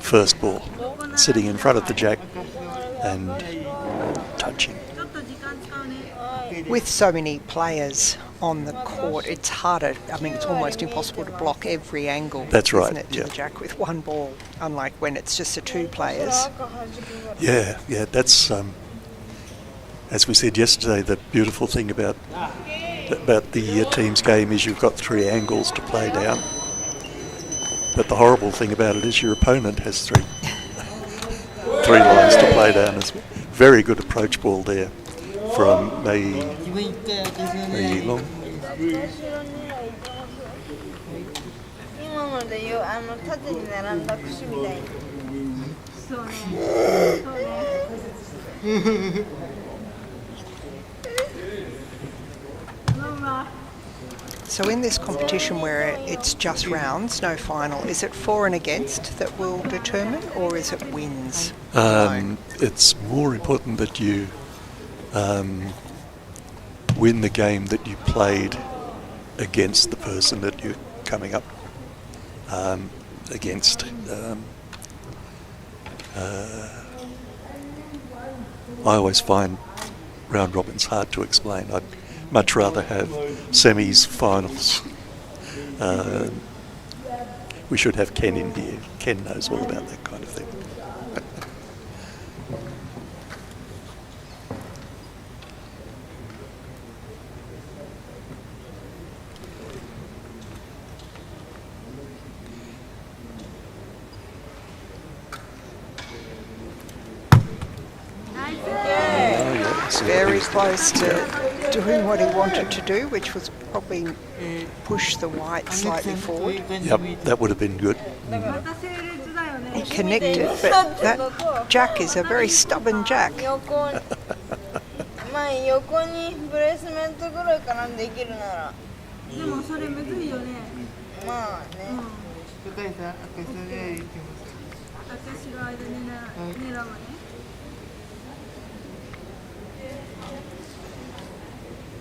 first ball. Sitting in front of the jack and touching. With so many players on the court, it's harder. I mean, it's almost impossible to block every angle. That's right, Isn't it, to yeah. the jack with one ball, unlike when it's just the 2 players. Yeah, that's as we said yesterday. The beautiful thing about the team's game is you've got 3 angles to play down. But the horrible thing about it is your opponent has 3 lines to play down as well. Very good approach ball there from Mei Long. 今ので言う縦に並んだ串みたいに。そうね。そうね。So in this competition where it's just rounds, no final, is it for and against that will determine, or is it wins? It's more important that you win the game that you played against the person that you're coming up against. I always find round robins hard to explain. I'd much rather have semis, finals. We should have Ken in here. Ken knows all about that kind of thing. Very close to doing what he wanted to do, which was probably push the white slightly forward. Yep, that would have been good. He connected, but that jack is a very stubborn jack. まあ横にブレスメントぐらいかなできるなら。でもそれむずいよね。まあね。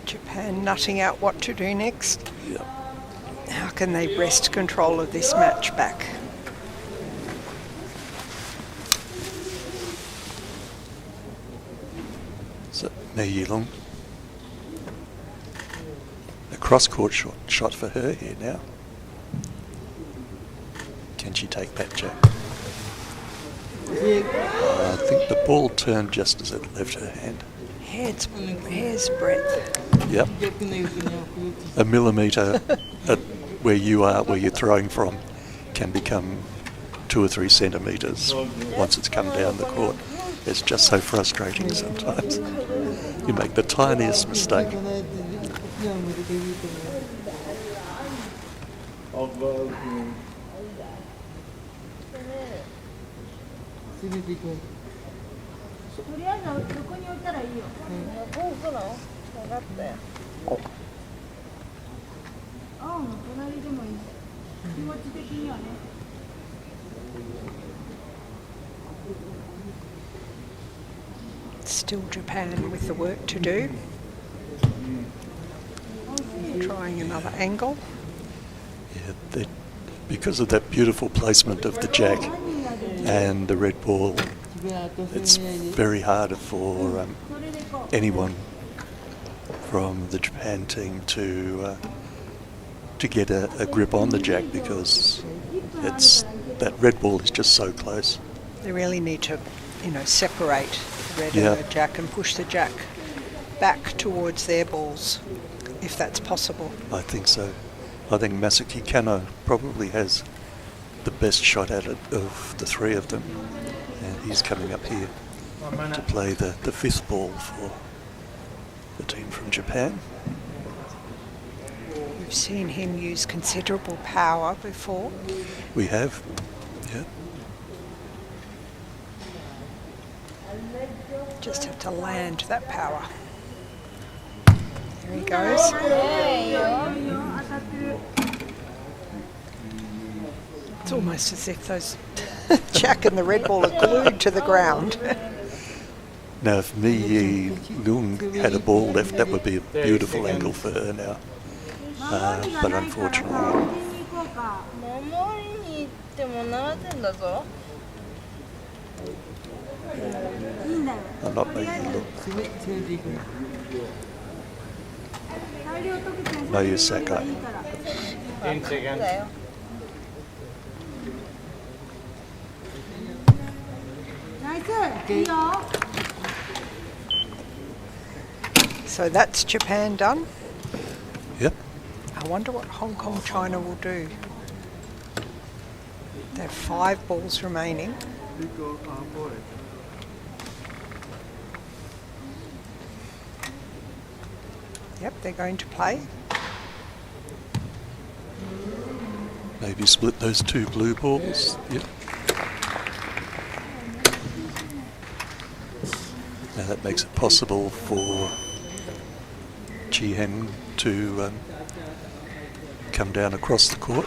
Japan nutting out what to do next. Yep. How can they wrest control of this match back? So Mei Yilong. A cross-court shot for her here now. Can she take that jack? I think the ball turned just as it left her hand. Hair's breadth. Yep. A millimetre at where you are, where you're throwing from, can become 2 or 3 centimetres once it's come down the court. It's just so frustrating sometimes. You make the tiniest mistake. Still Japan with the work to do. Trying another angle. Yeah, because of that beautiful placement of the jack and the red ball, it's very hard for anyone from the Japan team to get a grip on the jack, because that red ball is just so close. They really need to, separate the red and the jack and push the jack back towards their balls, if that's possible. I think so. I think Masaki Kano probably has the best shot at it of the 3 of them, and he's coming up here to play the 5th ball for the team from Japan. We've seen him use considerable power before. We have, yeah. Just have to land that power. There he goes. It's almost as if those jack and the red ball are glued to the ground. Now, if Mi Lung had a ball left, that would be a beautiful angle for her now. But unfortunately, I'm not making it look. Mayu Sakai. 10 seconds. So that's Japan done. Yep. I wonder what Hong Kong China will do. They have 5 balls remaining. Yep, they're going to play. Maybe split those 2 blue balls. Yep. Now that makes it possible for Chi-Hen to come down across the court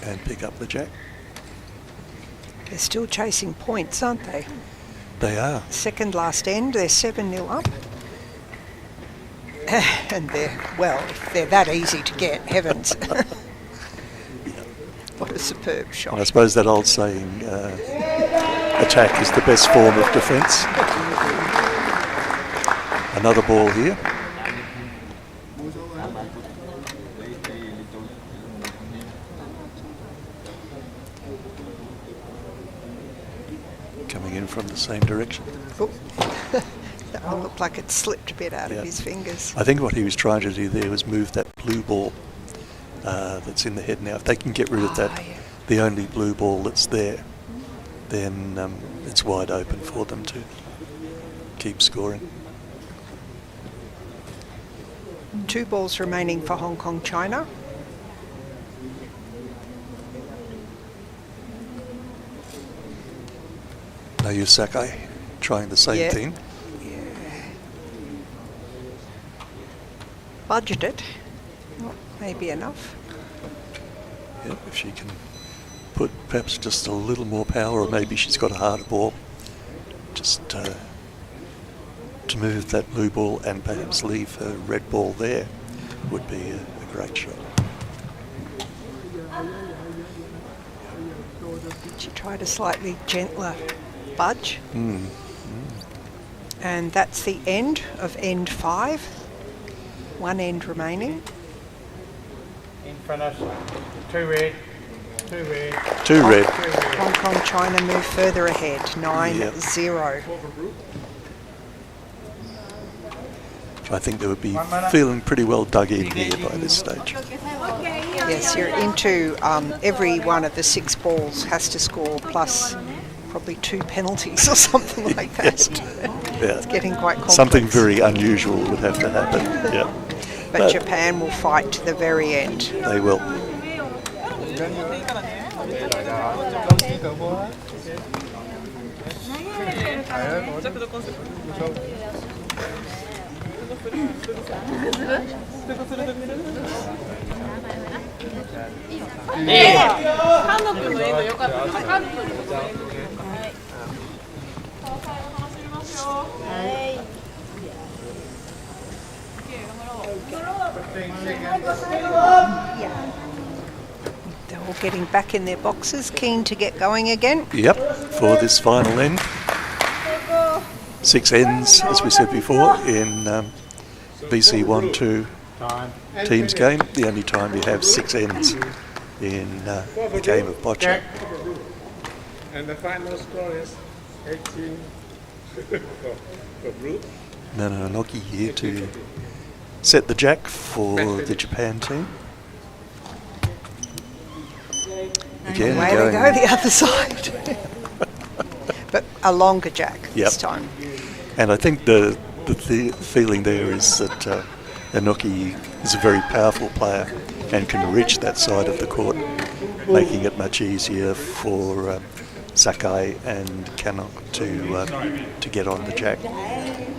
and pick up the jack. They're still chasing points, aren't they? They are. Second last end, they're 7-0 up. And if they're that easy to get, heavens. What a superb shot. And I suppose that old saying, attack is the best form of defence. Another ball here. Coming in from the same direction. Oh. That one looked like it slipped a bit out of his fingers. I think what he was trying to do there was move that blue ball that's in the head now. If they can get rid of that, the only blue ball that's there, then it's wide open for them to keep scoring. 2 balls remaining for Hong Kong China. Mayu Sakai trying the same thing. Budgeted. Well, maybe enough. Yep, if she can put perhaps just a little more power, or maybe she's got a harder ball. Just to move that blue ball and perhaps leave her red ball there would be a great shot. She tried a slightly gentler budge. And that's the end of end 5. One end remaining. In finish. 2 red. 2 red. 2 red. Hong Kong, China move further ahead, 9-0. I think they would be feeling pretty well dug in here by this stage. Yes, you're into every one of the 6 balls has to score plus probably 2 penalties or something like that. Yeah. It's getting quite complex. Something very unusual would have to happen. Yeah. But Japan will fight to the very end. They will. They're all getting back in their boxes, keen to get going again. Yep, for this final end. 6 ends, as we said before, in BC1 2 teams game. The only time you have 6 ends in the game of boccia. And the final score is 18 for blue. Noki here to set the jack for the Japan team. Again, Away they go the other side. But a longer jack this time. And I think the feeling there is that Inoki is a very powerful player and can reach that side of the court, making it much easier for Sakai and Kanok to get on the jack.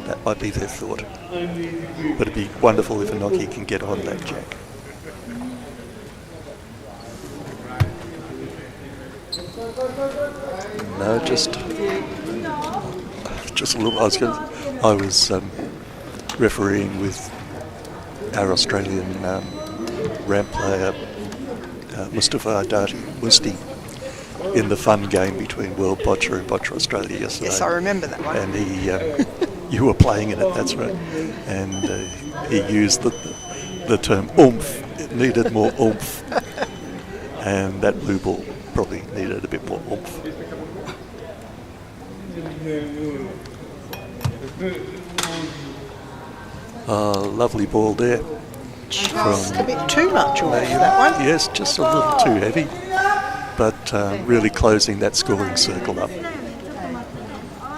That might be their thought. But it'd be wonderful if Inoki can get on that jack. No, just a little. I was refereeing with our Australian ramp player Mustafa Musti in the fun game between World Boccia and Boccia Australia yesterday. Yes, I remember that one. And he, you were playing in it. That's right. And he used the term oomph. It needed more oomph, and that blue ball probably needed a bit more oomph. Lovely ball there. Just a bit too much off that one. Yes, just a little too heavy, but really closing that scoring circle up.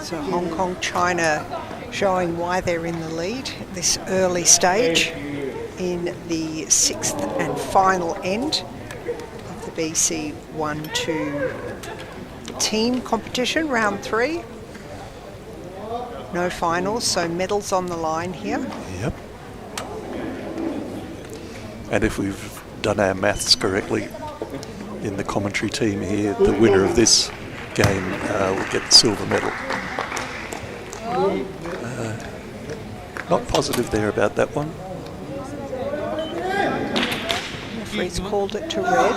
So Hong Kong, China showing why they're in the lead at this early stage in the 6th and final end of the BC1 2 team competition, round 3. No finals, so medals on the line here. Yep. And if we've done our maths correctly in the commentary team here, the winner of this game will get the silver medal. Not positive there about that one. Referee's called it to red.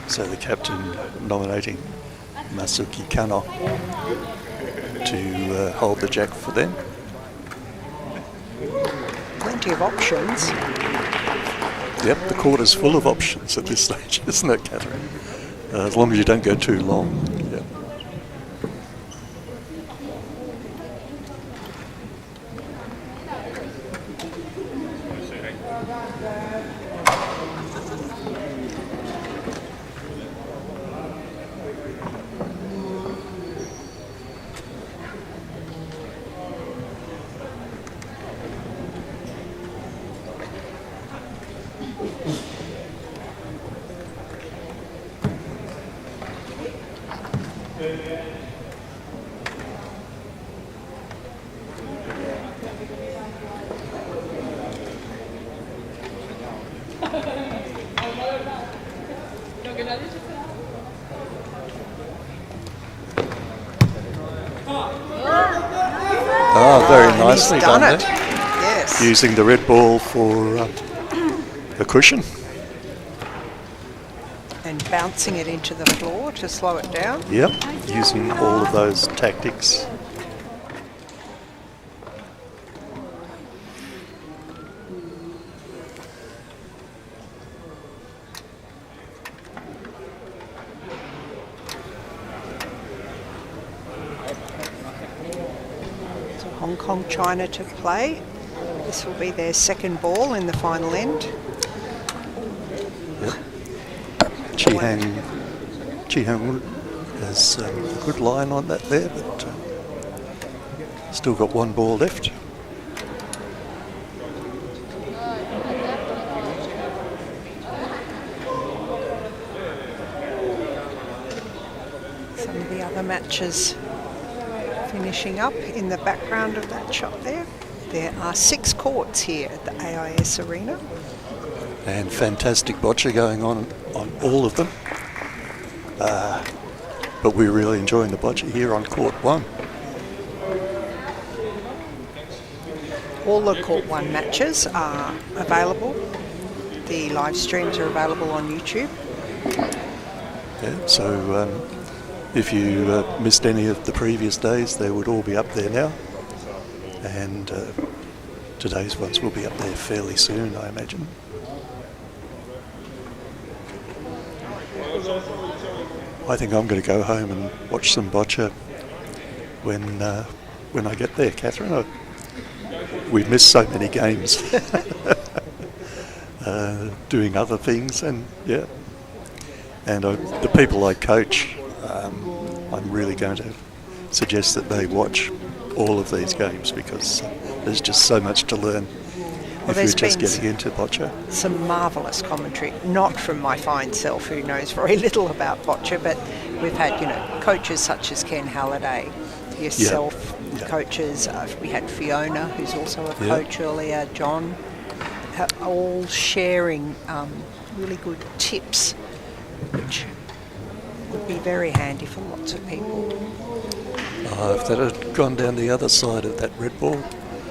So the captain nominating Masuki Kano to hold the jack for them. Plenty of options. Yep, the court is full of options at this stage, isn't it, Catherine? As long as you don't go too long. Yep. Oh, very And nicely he's done done it. there. Yes. Using the red ball for a cushion. And bouncing it into the floor to slow it down. Yep, using all of those tactics. So Hong Kong, China to play. This will be their second ball in the final end. Yep. Chi Hang has a good line on that there, but still got one ball left. Some of the other matches finishing up in the background of that shot there. There are 6 courts here at the AIS Arena. And fantastic boccia going on all of them. But we're really enjoying the boccia here on court 1. All the court 1 matches are available. The live streams are available on YouTube. Yeah, so if you missed any of the previous days, they would all be up there now. And today's ones will be up there fairly soon, I imagine. I think I'm going to go home and watch some boccia when I get there, Catherine. We've missed so many games doing other things, and yeah. And the people I coach, I'm really going to suggest that they watch all of these games because there's just so much to learn if you're just getting into boccia. Some marvellous commentary, not from my fine self who knows very little about boccia, but we've had, coaches such as Ken Halliday, yourself, coaches. We had Fiona, who's also a coach earlier, John, all sharing really good tips, which would be very handy for lots of people. If that had gone down the other side of that red ball.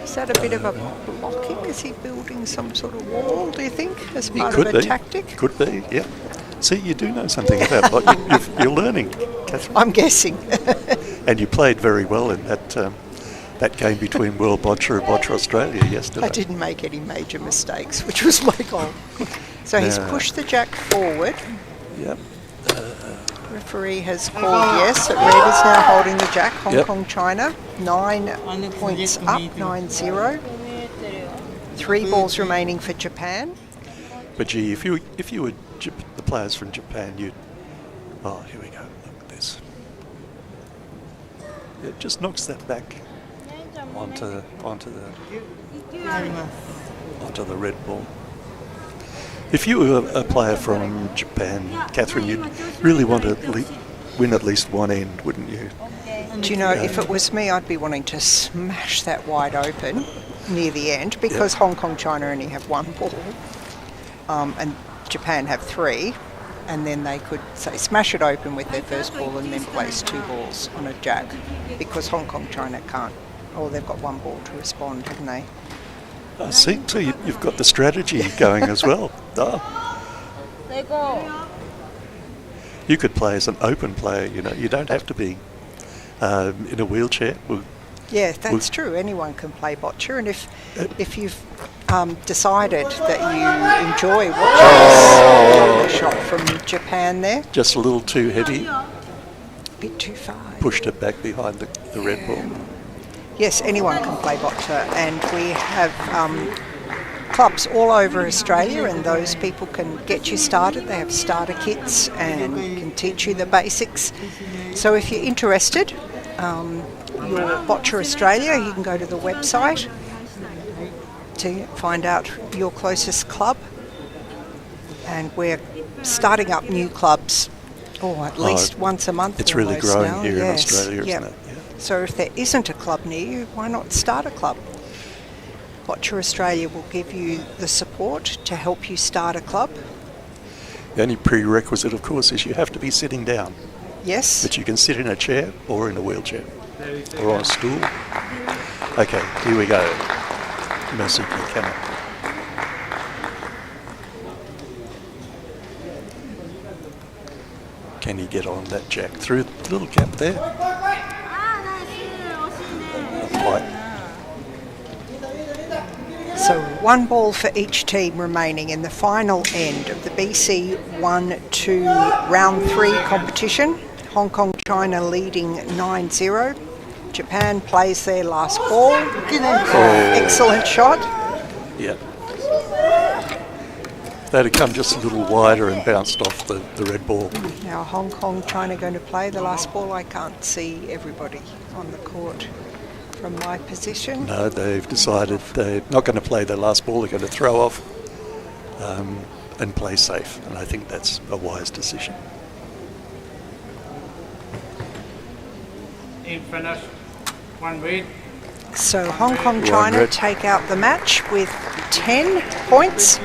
Is that a bit of a blocking? Is he building some sort of wall, do you think, as part Could of a be. tactic? Could be, yeah. See, you do know something about boccia. You're learning, Catherine. I'm guessing. And you played very well in that game between World Boccia and Boccia Australia yesterday. I didn't make any major mistakes, which was my goal. So he's pushed the jack forward. Yep. Referee has called yes. Red is now holding the jack. Hong Kong, China. 9 points up, 9-0. 3 balls remaining for Japan. But gee, if you were the players from Japan, you'd... Oh, here we go. Look at this. It just knocks that back onto the red ball. If you were a player from Japan, Catherine, you'd really want to win at least one end, wouldn't you? Do you know, if it was me, I'd be wanting to smash that wide open near the end because Hong Kong, China only have 1 ball and Japan have 3, and then they could, say, smash it open with their first ball and then place 2 balls on a jack because Hong Kong, China can't. Oh, they've got 1 ball to respond, haven't they? I see. So you've got the strategy going as well. Oh. You could play as an open player, you don't have to be in a wheelchair. Yeah, that's true. Anyone can play boccia, and if you've decided that you enjoy watching the shot from Japan there. Just a little too heavy. A bit too far. Pushed it back behind the red ball. Yes, anyone can play boccia, and we have clubs all over Australia, and those people can get you started. They have starter kits and can teach you the basics. So if you're interested, your Boccia Australia, you can go to the website to find out your closest club, and we're starting up new clubs at least once a month. It's really growing now. here in Australia, isn't it? Yeah. So if there isn't a club near you, why not start a club? Boccia Australia will give you the support to help you start a club. The only prerequisite, of course, is you have to be sitting down. Yes. But you can sit in a chair or in a wheelchair. or on a stool. Okay, here we go. Mercy Buchanan. Can he get on that jack through the little gap there? Not quite. So 1 ball for each team remaining in the final end of the BC1-2 round 3 competition. Hong Kong, China leading 9-0. Japan plays their last ball. Excellent shot. Yeah. That had come just a little wider and bounced off the red ball. Now Hong Kong, China going to play the last ball. I can't see everybody on the court from my position. No, they've decided they're not going to play their last ball. They're going to throw off and play safe. And I think that's a wise decision. In finish, 1 red. So Hong Kong, China red. take out the match with 10 points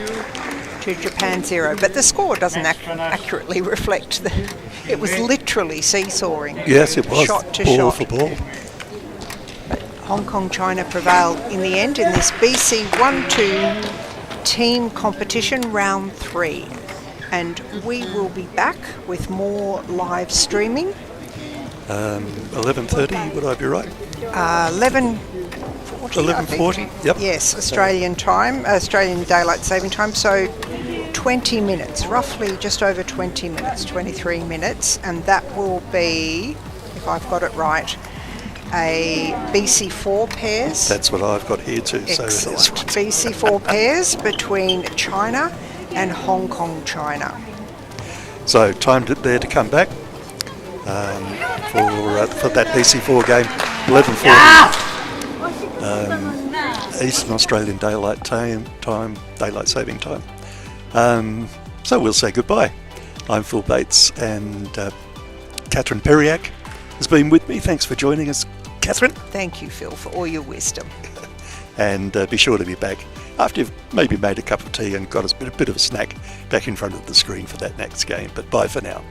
to Japan 0. But the score doesn't accurately reflect the... It was literally seesawing. Yes, it was. Shot to ball shot. for ball. But Hong Kong, China prevailed in the end in this BC1-2 team competition round 3. And we will be back with more live streaming. 11:30, would I be right? 11:40. 11:40, yep. Yes, Australian time, Australian Daylight Saving Time. So 20 minutes, roughly just over 20 minutes, 23 minutes. And that will be, if I've got it right, a BC4 pairs. That's what I've got here too. Excellent. So that's BC4 pairs between China and Hong Kong, China. So time there to come back for that BC4 game, 11:40 Eastern Australian Daylight Daylight Saving Time. So we'll say goodbye. I'm Phil Bates, and Catherine Periak has been with me. Thanks for joining us, Catherine. Thank you, Phil, for all your wisdom. And be sure to be back after you've maybe made a cup of tea and got a bit of a snack back in front of the screen for that next game. But bye for now.